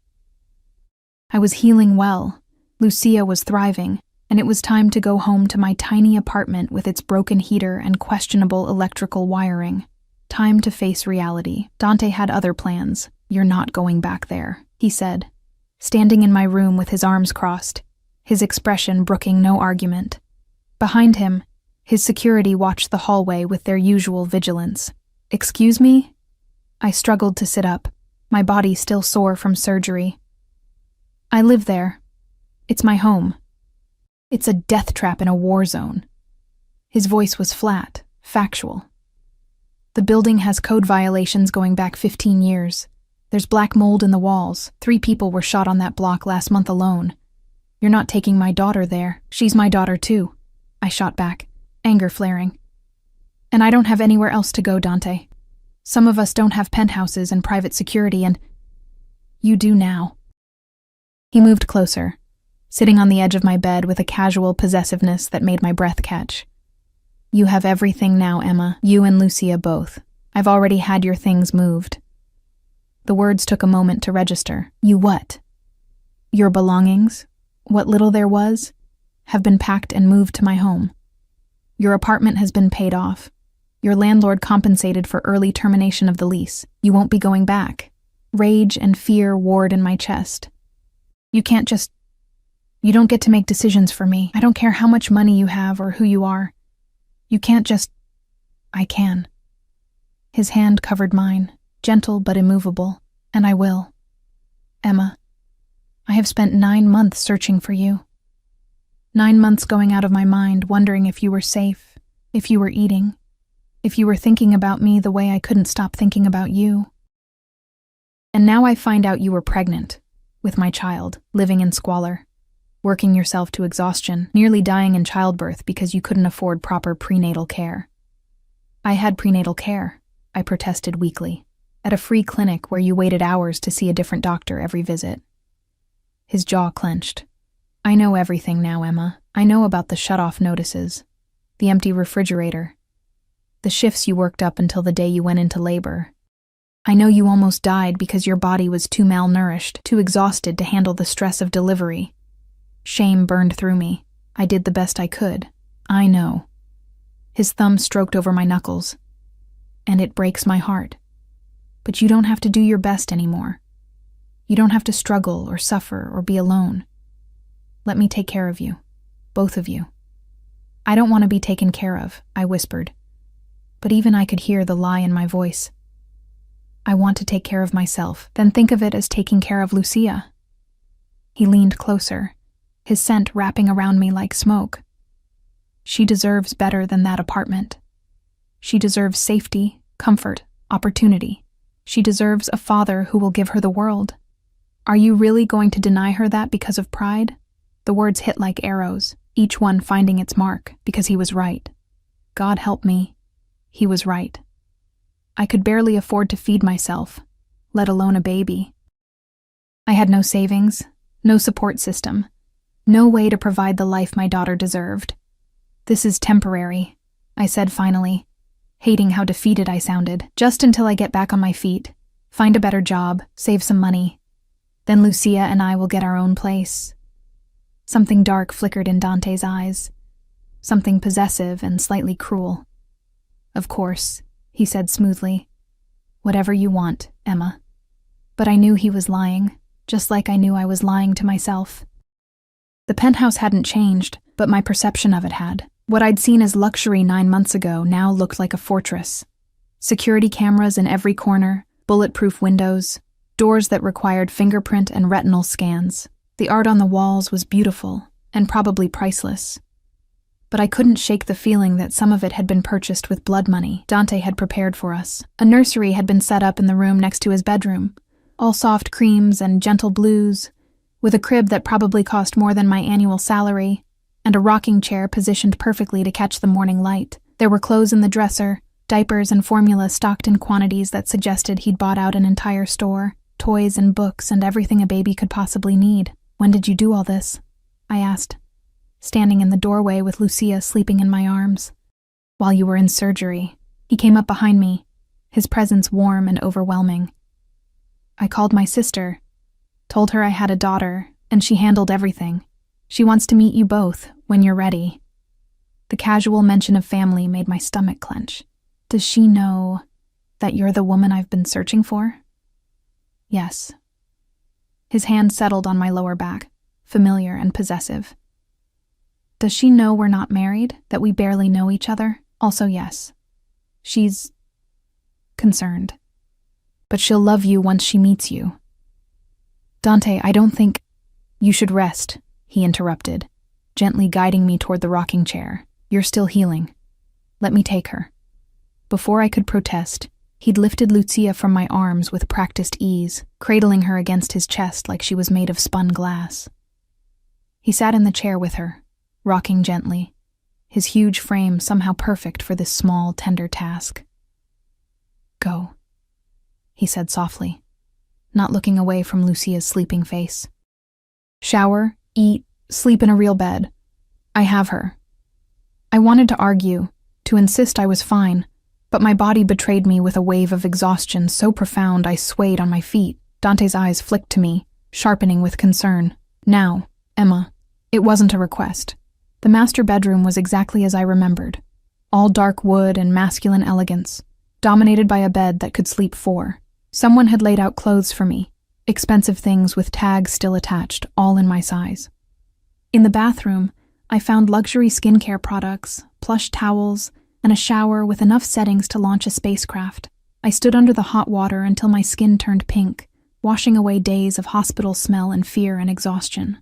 I was healing well, Lucia was thriving, and it was time to go home to my tiny apartment with its broken heater and questionable electrical wiring. Time to face reality. Dante had other plans. "You're not going back there," he said, standing in my room with his arms crossed, his expression brooking no argument. Behind him, his security watched the hallway with their usual vigilance. "Excuse me?" I struggled to sit up, my body still sore from surgery. "I live there. It's my home. It's a death trap in a war zone." His voice was flat, factual. "The building has code violations going back 15 years. There's black mold in the walls. 3 people were shot on that block last month alone. You're not taking my daughter there. She's my daughter too," I shot back, anger flaring. "And I don't have anywhere else to go, Dante. Some of us don't have penthouses and private security, and you do now." He moved closer, sitting on the edge of my bed with a casual possessiveness that made my breath catch. "You have everything now, Emma. You and Lucia both. I've already had your things moved." The words took a moment to register. "You what?" "Your belongings, what little there was, have been packed and moved to my home. Your apartment has been paid off. Your landlord compensated for early termination of the lease. You won't be going back." Rage and fear warred in my chest. "You can't just... You don't get to make decisions for me. I don't care how much money you have or who you are. You can't just..." "I can." His hand covered mine, gentle but immovable, "and I will. Emma, I have spent 9 months searching for you. 9 months going out of my mind, wondering if you were safe, if you were eating, if you were thinking about me the way I couldn't stop thinking about you. And now I find out you were pregnant, with my child, living in squalor, working yourself to exhaustion, nearly dying in childbirth because you couldn't afford proper prenatal care." "I had prenatal care," I protested weakly, "at a free clinic where you waited hours to see a different doctor every visit." His jaw clenched. "I know everything now, Emma. I know about the shut-off notices, the empty refrigerator, the shifts you worked up until the day you went into labor. I know you almost died because your body was too malnourished, too exhausted to handle the stress of delivery." Shame burned through me. I did the best I could. I know. His thumb stroked over my knuckles. And it breaks my heart. But you don't have to do your best anymore. You don't have to struggle or suffer or be alone. Let me take care of you. Both of you. I don't want to be taken care of, I whispered. But even I could hear the lie in my voice. I want to take care of myself, then think of it as taking care of Lucia. He leaned closer, his scent wrapping around me like smoke. She deserves better than that apartment. She deserves safety, comfort, opportunity. She deserves a father who will give her the world. Are you really going to deny her that because of pride? The words hit like arrows, each one finding its mark, because he was right. God help me. He was right. I could barely afford to feed myself, let alone a baby. I had no savings, no support system, no way to provide the life my daughter deserved. This is temporary, I said finally, hating how defeated I sounded, just until I get back on my feet, find a better job, save some money. Then Lucia and I will get our own place. Something dark flickered in Dante's eyes, something possessive and slightly cruel. Of course, he said smoothly. Whatever you want, Emma. But I knew he was lying, just like I knew I was lying to myself. The penthouse hadn't changed, but my perception of it had. What I'd seen as luxury 9 months ago now looked like a fortress. Security cameras in every corner, bulletproof windows, doors that required fingerprint and retinal scans. The art on the walls was beautiful, and probably priceless. But I couldn't shake the feeling that some of it had been purchased with blood money Dante had prepared for us. A nursery had been set up in the room next to his bedroom, all soft creams and gentle blues, with a crib that probably cost more than my annual salary, and a rocking chair positioned perfectly to catch the morning light. There were clothes in the dresser, diapers and formula stocked in quantities that suggested he'd bought out an entire store, toys and books and everything a baby could possibly need. When did you do all this? I asked, standing in the doorway with Lucia sleeping in my arms. While you were in surgery. He came up behind me, his presence warm and overwhelming. I called my sister, told her I had a daughter, and she handled everything. She wants to meet you both when you're ready. The casual mention of family made my stomach clench. Does she know that you're the woman I've been searching for? Yes. His hand settled on my lower back, familiar and possessive. Does she know we're not married, that we barely know each other? Also yes. She's concerned. But she'll love you once she meets you. Dante, I don't think... You should rest, he interrupted, gently guiding me toward the rocking chair. You're still healing. Let me take her. Before I could protest, he'd lifted Lucia from my arms with practiced ease, cradling her against his chest like she was made of spun glass. He sat in the chair with her, rocking gently, his huge frame somehow perfect for this small, tender task. Go, he said softly, not looking away from Lucia's sleeping face. Shower, eat, sleep in a real bed. I have her. I wanted to argue, to insist I was fine, but my body betrayed me with a wave of exhaustion so profound I swayed on my feet. Dante's eyes flicked to me, sharpening with concern. Now, Emma, it wasn't a request. The master bedroom was exactly as I remembered. All dark wood and masculine elegance, dominated by a bed that could sleep 4. Someone had laid out clothes for me, expensive things with tags still attached, all in my size. In the bathroom, I found luxury skincare products, plush towels, and a shower with enough settings to launch a spacecraft. I stood under the hot water until my skin turned pink, washing away days of hospital smell and fear and exhaustion.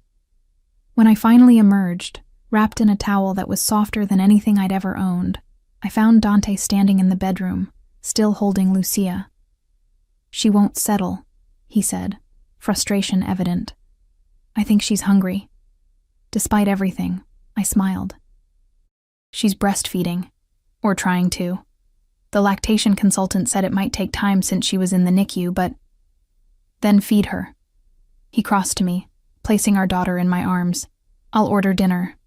When I finally emerged, wrapped in a towel that was softer than anything I'd ever owned, I found Dante standing in the bedroom, still holding Lucia. She won't settle, he said, frustration evident. I think she's hungry. Despite everything, I smiled. She's breastfeeding. Or trying to. The lactation consultant said it might take time since she was in the NICU, but... Then feed her. He crossed to me, placing our daughter in my arms. I'll order dinner.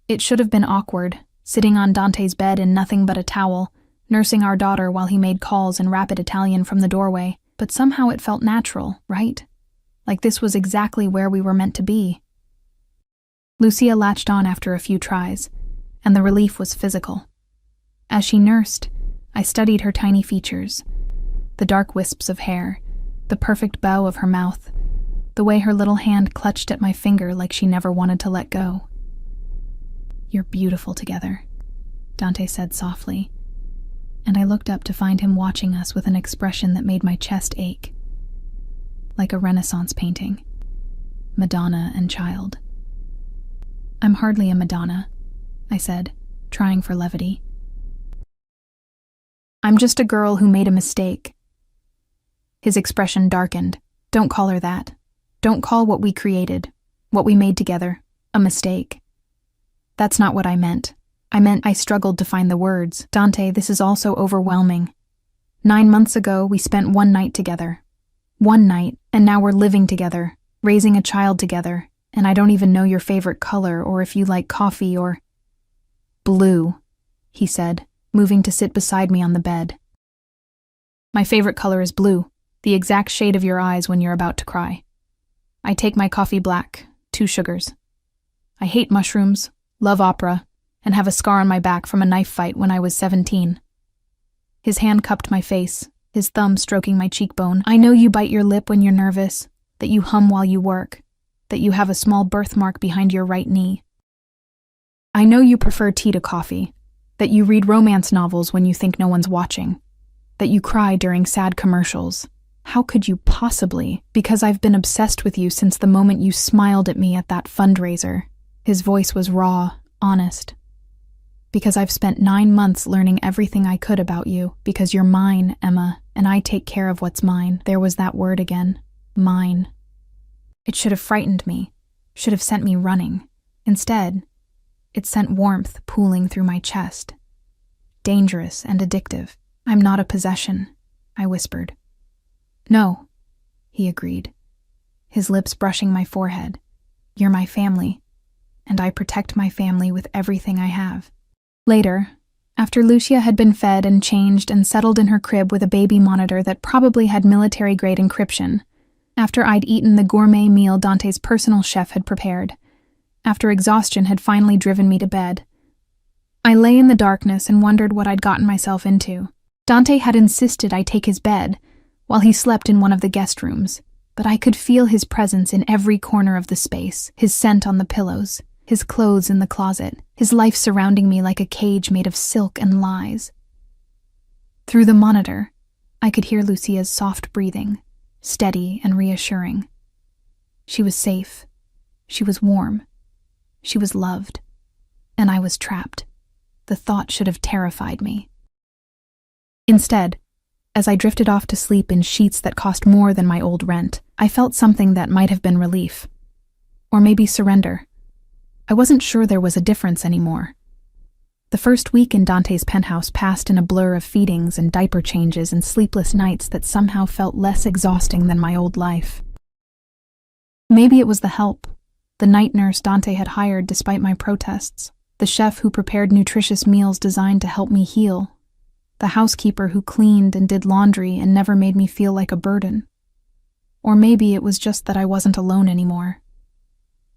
It should have been awkward, sitting on Dante's bed in nothing but a towel, nursing our daughter while he made calls in rapid Italian from the doorway, but somehow it felt natural, right? Like this was exactly where we were meant to be. Lucia latched on after a few tries, and the relief was physical. As she nursed, I studied her tiny features, the dark wisps of hair, the perfect bow of her mouth, the way her little hand clutched at my finger like she never wanted to let go. "You're beautiful together," Dante said softly, and I looked up to find him watching us with an expression that made my chest ache. Like a Renaissance painting. Madonna and child. "I'm hardly a Madonna," I said, trying for levity. "I'm just a girl who made a mistake." His expression darkened. "Don't call her that. Don't call what we created, what we made together, a mistake." "That's not what I meant. I struggled to find the words. Dante, this is all so overwhelming. 9 months ago, we spent one night together. One night, and now we're living together, raising a child together, and I don't even know your favorite color or if you like coffee or—" "Blue," he said, moving to sit beside me on the bed. "My favorite color is blue, the exact shade of your eyes when you're about to cry. I take my coffee black, 2 sugars. I hate mushrooms, love opera, and have a scar on my back from a knife fight when I was 17. His hand cupped my face, his thumb stroking my cheekbone. "I know you bite your lip when you're nervous, that you hum while you work, that you have a small birthmark behind your right knee. I know you prefer tea to coffee, that you read romance novels when you think no one's watching, that you cry during sad commercials. How could you possibly? Because I've been obsessed with you since the moment you smiled at me at that fundraiser." His voice was raw, honest. "Because I've spent 9 months learning everything I could about you, because you're mine, Emma, and I take care of what's mine." There was that word again. Mine. It should have frightened me, should have sent me running. Instead, it sent warmth pooling through my chest. Dangerous and addictive. "I'm not a possession," I whispered. "No," he agreed, his lips brushing my forehead. "You're my family, and I protect my family with everything I have." Later, after Lucia had been fed and changed and settled in her crib with a baby monitor that probably had military-grade encryption, after I'd eaten the gourmet meal Dante's personal chef had prepared, after exhaustion had finally driven me to bed, I lay in the darkness and wondered what I'd gotten myself into. Dante had insisted I take his bed, while he slept in one of the guest rooms, but I could feel his presence in every corner of the space, his scent on the pillows, his clothes in the closet, his life surrounding me like a cage made of silk and lies. Through the monitor, I could hear Lucia's soft breathing, steady and reassuring. She was safe. She was warm. She was loved. And I was trapped. The thought should have terrified me. Instead, as I drifted off to sleep in sheets that cost more than my old rent, I felt something that might have been relief. Or maybe surrender. I wasn't sure there was a difference anymore. The first week in Dante's penthouse passed in a blur of feedings and diaper changes and sleepless nights that somehow felt less exhausting than my old life. Maybe it was the help, the night nurse Dante had hired despite my protests, the chef who prepared nutritious meals designed to help me heal, the housekeeper who cleaned and did laundry and never made me feel like a burden. Or maybe it was just that I wasn't alone anymore.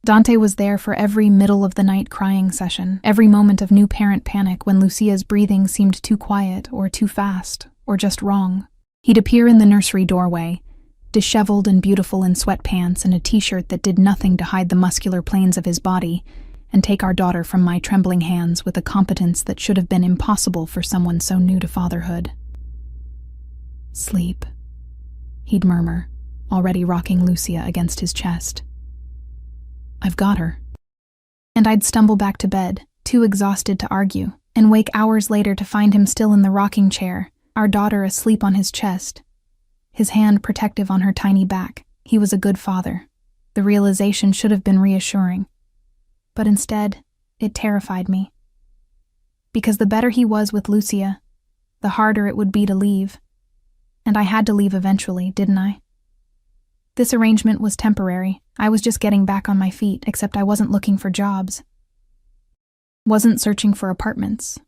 Dante was there for every middle-of-the-night crying session, every moment of new parent panic when Lucia's breathing seemed too quiet or too fast or just wrong. He'd appear in the nursery doorway, disheveled and beautiful in sweatpants and a t-shirt that did nothing to hide the muscular planes of his body, and take our daughter from my trembling hands with a competence that should have been impossible for someone so new to fatherhood. "Sleep," he'd murmur, already rocking Lucia against his chest. "I've got her." And I'd stumble back to bed, too exhausted to argue, and wake hours later to find him still in the rocking chair, our daughter asleep on his chest, his hand protective on her tiny back. He was a good father. The realization should have been reassuring. But instead, it terrified me. Because the better he was with Lucia, the harder it would be to leave. And I had to leave eventually, didn't I? This arrangement was temporary. I was just getting back on my feet, except I wasn't looking for jobs. Wasn't searching for apartments.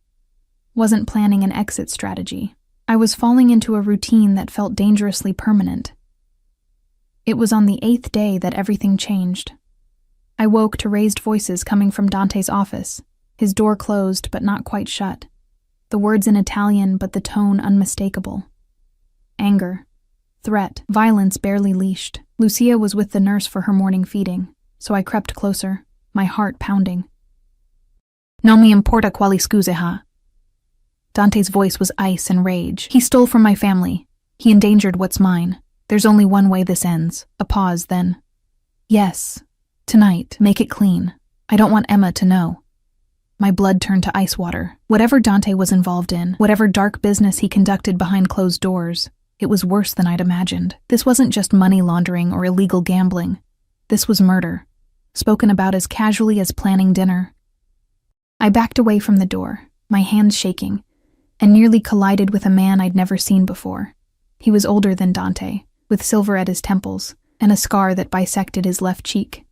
Wasn't planning an exit strategy. I was falling into a routine that felt dangerously permanent. It was on the 8th day that everything changed. I woke to raised voices coming from Dante's office, his door closed but not quite shut. The words in Italian, but the tone unmistakable. Anger, threat, violence barely leashed. Lucia was with the nurse for her morning feeding, so I crept closer, my heart pounding. Non mi importa quali scuse ha. Dante's voice was ice and rage. He stole from my family. He endangered what's mine. There's only one way this ends. A pause, then. Yes. Tonight, make it clean. I don't want Emma to know. My blood turned to ice water. Whatever Dante was involved in, whatever dark business he conducted behind closed doors, it was worse than I'd imagined. This wasn't just money laundering or illegal gambling. This was murder, spoken about as casually as planning dinner. I backed away from the door, my hands shaking, and nearly collided with a man I'd never seen before. He was older than Dante, with silver at his temples, and a scar that bisected his left cheek.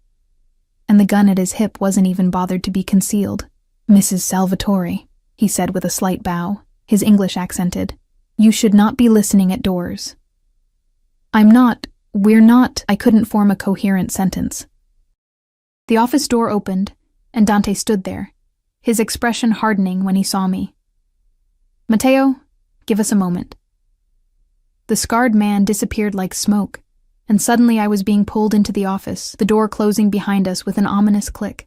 And the gun at his hip wasn't even bothered to be concealed. Mrs. Salvatore, he said with a slight bow, his English accented. You should not be listening at doors. We're not, I couldn't form a coherent sentence. The office door opened, and Dante stood there, his expression hardening when he saw me. Matteo, give us a moment. The scarred man disappeared like smoke, and suddenly I was being pulled into the office, the door closing behind us with an ominous click.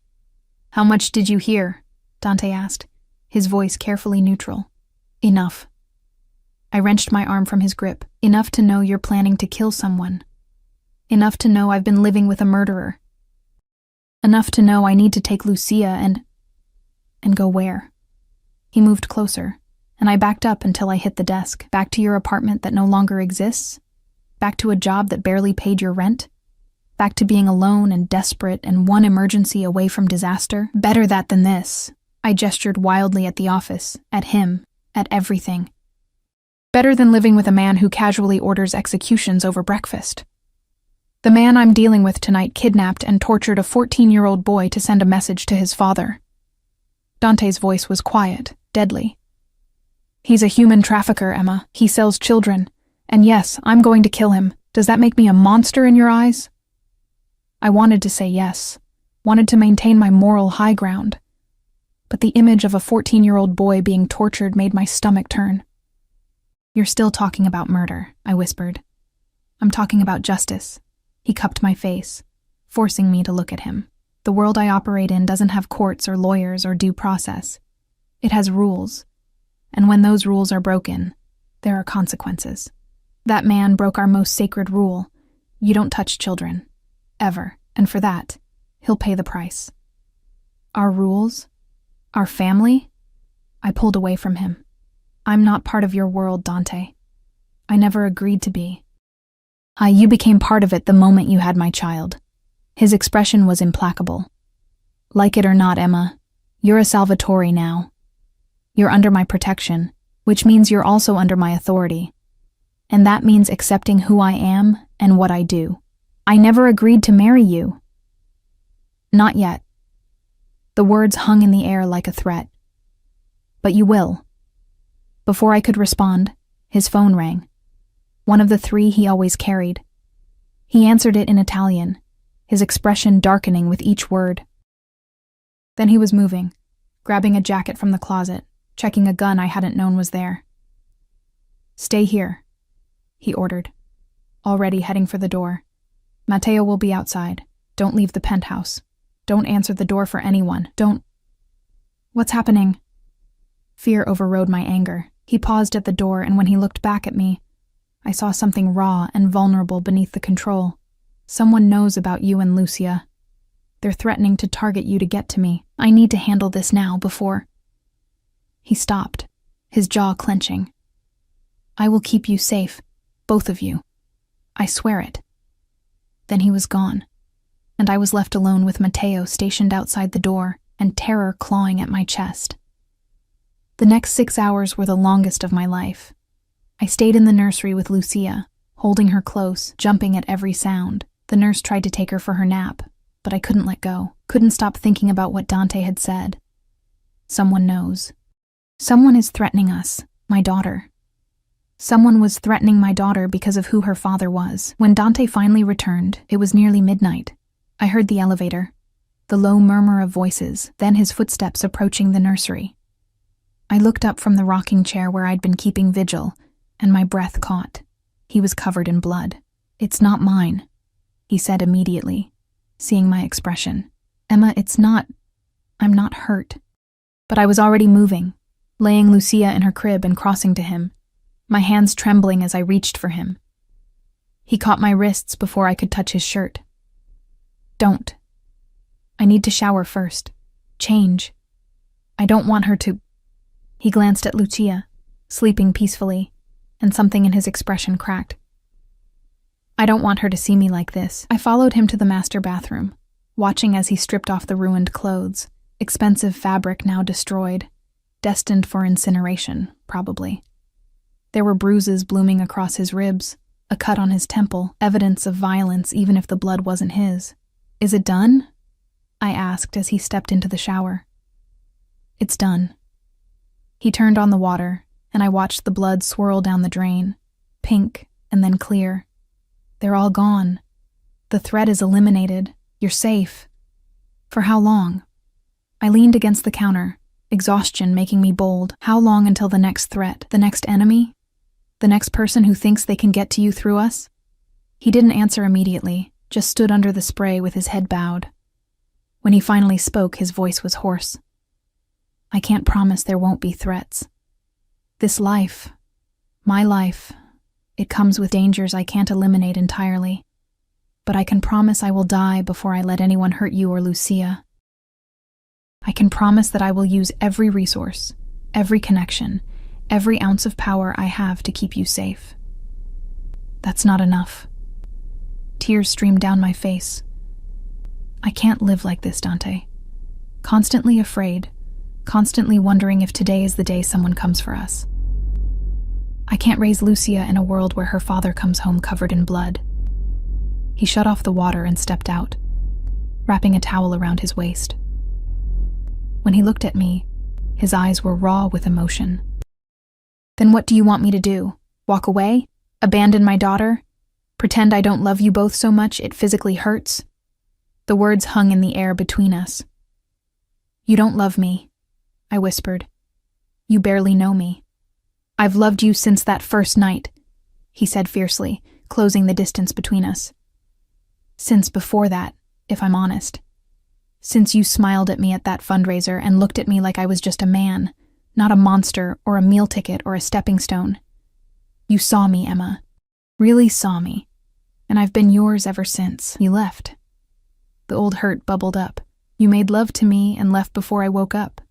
How much did you hear? Dante asked, his voice carefully neutral. Enough. I wrenched my arm from his grip. Enough to know you're planning to kill someone. Enough to know I've been living with a murderer. Enough to know I need to take Lucia and go where? He moved closer, and I backed up until I hit the desk. Back to your apartment that no longer exists? Back to a job that barely paid your rent? Back to being alone and desperate and one emergency away from disaster? Better that than this. I gestured wildly at the office, at him, at everything. Better than living with a man who casually orders executions over breakfast. The man I'm dealing with tonight kidnapped and tortured a 14-year-old boy to send a message to his father. Dante's voice was quiet, deadly. He's a human trafficker, Emma. He sells children. And yes, I'm going to kill him. Does that make me a monster in your eyes? I wanted to say yes, wanted to maintain my moral high ground. But the image of a 14-year-old boy being tortured made my stomach turn. You're still talking about murder, I whispered. I'm talking about justice. He cupped my face, forcing me to look at him. The world I operate in doesn't have courts or lawyers or due process. It has rules. And when those rules are broken, there are consequences. That man broke our most sacred rule. You don't touch children. Ever. And for that, he'll pay the price. Our rules? Our family? I pulled away from him. I'm not part of your world, Dante. I never agreed to be. You became part of it the moment you had my child. His expression was implacable. Like it or not, Emma, you're a Salvatore now. You're under my protection, which means you're also under my authority. And that means accepting who I am and what I do. I never agreed to marry you. Not yet. The words hung in the air like a threat. But you will. Before I could respond, his phone rang. One of the three he always carried. He answered it in Italian, his expression darkening with each word. Then he was moving, grabbing a jacket from the closet, checking a gun I hadn't known was there. Stay here, he ordered, already heading for the door. Matteo will be outside. Don't leave the penthouse. Don't answer the door for anyone. Don't... What's happening? Fear overrode my anger. He paused at the door, and when he looked back at me, I saw something raw and vulnerable beneath the control. Someone knows about you and Lucia. They're threatening to target you to get to me. I need to handle this now before... He stopped, his jaw clenching. I will keep you safe, both of you. I swear it. Then he was gone, and I was left alone with Matteo stationed outside the door and terror clawing at my chest. The next 6 hours were the longest of my life. I stayed in the nursery with Lucia, holding her close, jumping at every sound. The nurse tried to take her for her nap, but I couldn't let go, couldn't stop thinking about what Dante had said. Someone knows. Someone is threatening us, my daughter. Someone was threatening my daughter because of who her father was. When Dante finally returned, it was nearly midnight. I heard the elevator, the low murmur of voices, then his footsteps approaching the nursery. I looked up from the rocking chair where I'd been keeping vigil, and my breath caught. He was covered in blood. "It's not mine," he said immediately, seeing my expression. "Emma, it's not. I'm not hurt." But I was already moving, laying Lucia in her crib and crossing to him, my hands trembling as I reached for him. He caught my wrists before I could touch his shirt. "Don't. I need to shower first. Change. I don't want her to—" He glanced at Lucia, sleeping peacefully, and something in his expression cracked. "I don't want her to see me like this." I followed him to the master bathroom, watching as he stripped off the ruined clothes, expensive fabric now destroyed, destined for incineration, probably. There were bruises blooming across his ribs, a cut on his temple, evidence of violence even if the blood wasn't his. "Is it done?" I asked as he stepped into the shower. "It's done." He turned on the water, and I watched the blood swirl down the drain, pink and then clear. "They're all gone. The threat is eliminated. You're safe." "For how long?" I leaned against the counter, exhaustion making me bold. "How long until the next threat, the next enemy? The next person who thinks they can get to you through us?" He didn't answer immediately, just stood under the spray with his head bowed. When he finally spoke, his voice was hoarse. "I can't promise there won't be threats. This life, my life, it comes with dangers I can't eliminate entirely. But I can promise I will die before I let anyone hurt you or Lucia. I can promise that I will use every resource, every connection, every ounce of power I have to keep you safe." That's not enough. Tears streamed down my face. I can't live like this, Dante. Constantly afraid, constantly wondering if today is the day someone comes for us. I can't raise Lucia in a world where her father comes home covered in blood. He shut off the water and stepped out, wrapping a towel around his waist. When he looked at me, his eyes were raw with emotion. "Then what do you want me to do? Walk away? Abandon my daughter? Pretend I don't love you both so much it physically hurts?" The words hung in the air between us. "You don't love me," I whispered. "You barely know me." "I've loved you since that first night," he said fiercely, closing the distance between us. "Since before that, if I'm honest. Since you smiled at me at that fundraiser and looked at me like I was just a man, not a monster or a meal ticket or a stepping stone. You saw me, Emma. Really saw me. And I've been yours ever since you left." The old hurt bubbled up. "You made love to me and left before I woke up.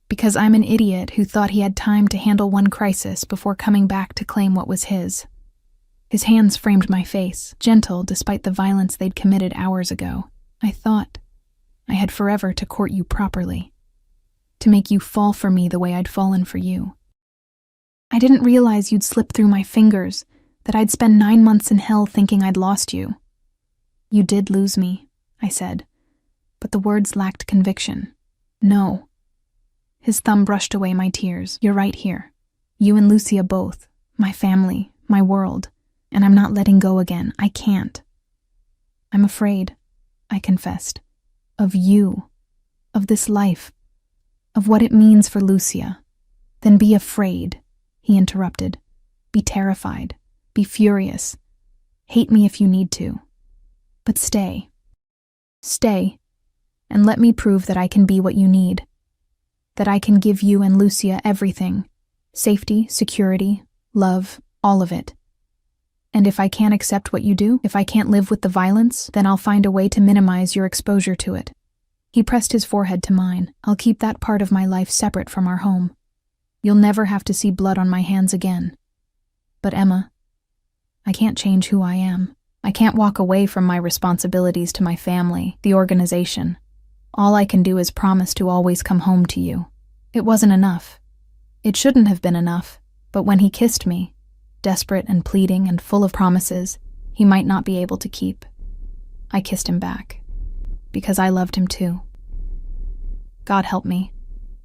Because I'm an idiot who thought he had time to handle one crisis before coming back to claim what was his." His hands framed my face, gentle despite the violence they'd committed hours ago. "I thought I had forever to court you properly. To make you fall for me the way I'd fallen for you. I didn't realize you'd slip through my fingers, that I'd spend 9 months in hell thinking I'd lost you." "You did lose me," I said, but the words lacked conviction. "No." His thumb brushed away my tears. "You're right here. You and Lucia both. My family, my world. And I'm not letting go again. I can't. I'm afraid," I confessed. "Of you. Of this life. Of what it means for Lucia." "Then be afraid," he interrupted. "Be terrified. Be furious. Hate me if you need to. But stay. Stay, and let me prove that I can be what you need. That I can give you and Lucia everything. Safety, security, love, all of it. And if I can't accept what you do, if I can't live with the violence, then I'll find a way to minimize your exposure to it." He pressed his forehead to mine. "I'll keep that part of my life separate from our home. You'll never have to see blood on my hands again. But Emma, I can't change who I am. I can't walk away from my responsibilities to my family, the organization. All I can do is promise to always come home to you." It wasn't enough. It shouldn't have been enough, but when he kissed me, desperate and pleading and full of promises he might not be able to keep, I kissed him back, because I loved him too. God help me.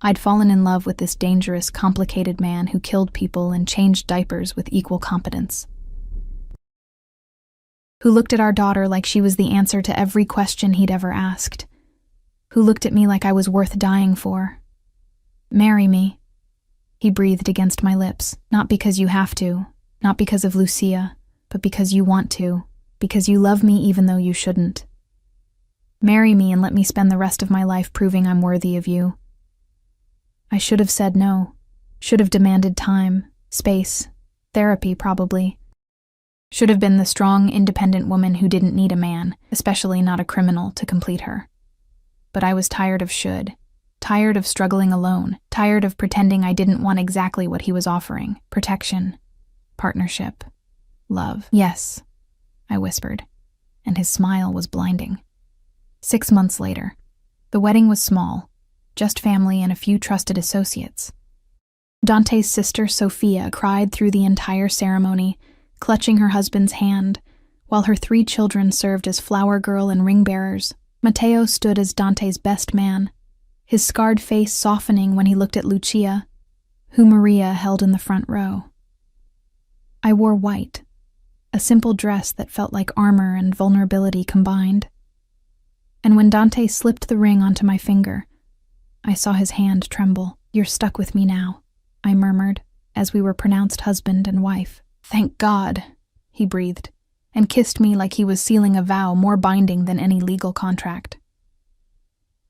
I'd fallen in love with this dangerous, complicated man who killed people and changed diapers with equal competence. Who looked at our daughter like she was the answer to every question he'd ever asked. who looked at me like I was worth dying for. "Marry me," he breathed against my lips. "Not because you have to, not because of Lucia, but because you want to, because you love me even though you shouldn't. Marry me and let me spend the rest of my life proving I'm worthy of you." I should have said no, should have demanded time, space, therapy probably. Should have been the strong, independent woman who didn't need a man, especially not a criminal, to complete her. But I was tired of should, tired of struggling alone, tired of pretending I didn't want exactly what he was offering: protection, partnership, love. "Yes," I whispered, and his smile was blinding. 6 months later, the wedding was small, just family and a few trusted associates. Dante's sister Sophia cried through the entire ceremony, clutching her husband's hand, while her 3 children served as flower girl and ring bearers. Matteo stood as Dante's best man, his scarred face softening when he looked at Lucia, who Maria held in the front row. I wore white, a simple dress that felt like armor and vulnerability combined. And when Dante slipped the ring onto my finger, I saw his hand tremble. "You're stuck with me now," I murmured, as we were pronounced husband and wife. "Thank God," he breathed, and kissed me like he was sealing a vow more binding than any legal contract.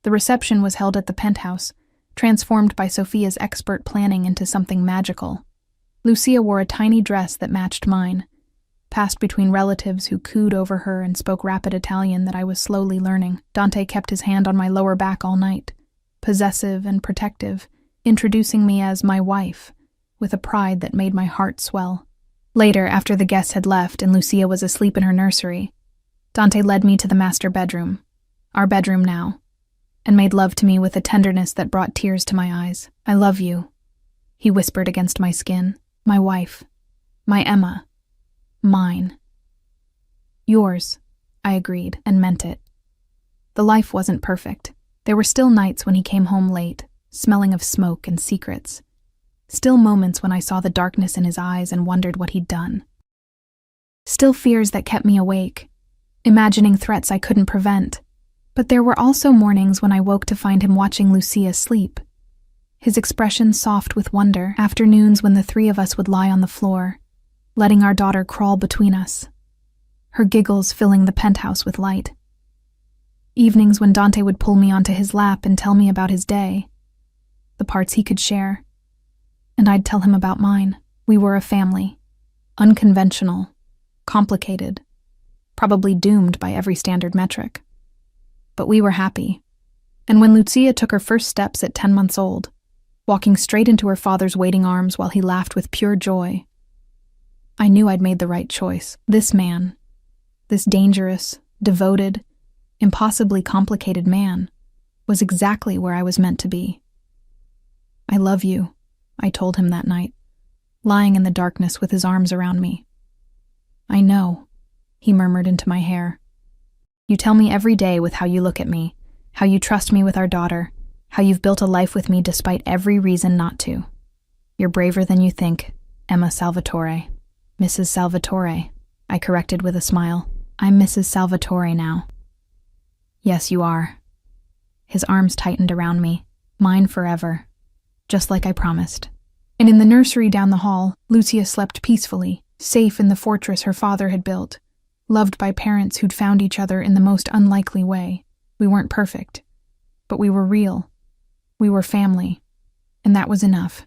The reception was held at the penthouse, transformed by Sophia's expert planning into something magical. Lucia wore a tiny dress that matched mine, passed between relatives who cooed over her and spoke rapid Italian that I was slowly learning. Dante kept his hand on my lower back all night, possessive and protective, introducing me as my wife, with a pride that made my heart swell. Later, after the guests had left and Lucia was asleep in her nursery, Dante led me to the master bedroom, our bedroom now, and made love to me with a tenderness that brought tears to my eyes. "I love you," he whispered against my skin. "My wife. My Emma. Mine." "Yours," I agreed, and meant it. The life wasn't perfect. There were still nights when he came home late, smelling of smoke and secrets. Still moments when I saw the darkness in his eyes and wondered what he'd done. Still fears that kept me awake, imagining threats I couldn't prevent. But there were also mornings when I woke to find him watching Lucia sleep, his expression soft with wonder, afternoons when the 3 of us would lie on the floor, letting our daughter crawl between us, her giggles filling the penthouse with light. Evenings when Dante would pull me onto his lap and tell me about his day, the parts he could share, and I'd tell him about mine. We were a family, unconventional, complicated, probably doomed by every standard metric. But we were happy. And when Lucia took her first steps at 10 months old, walking straight into her father's waiting arms while he laughed with pure joy, I knew I'd made the right choice. This man, this dangerous, devoted, impossibly complicated man, was exactly where I was meant to be. "I love you," I told him that night, lying in the darkness with his arms around me. "I know," he murmured into my hair. "You tell me every day with how you look at me, how you trust me with our daughter, how you've built a life with me despite every reason not to. You're braver than you think, Emma Salvatore." "Mrs. Salvatore," I corrected with a smile. "I'm Mrs. Salvatore now." "Yes, you are." His arms tightened around me, mine forever, just like I promised. And in the nursery down the hall, Lucia slept peacefully, safe in the fortress her father had built, loved by parents who'd found each other in the most unlikely way. We weren't perfect, but we were real. We were family, and that was enough.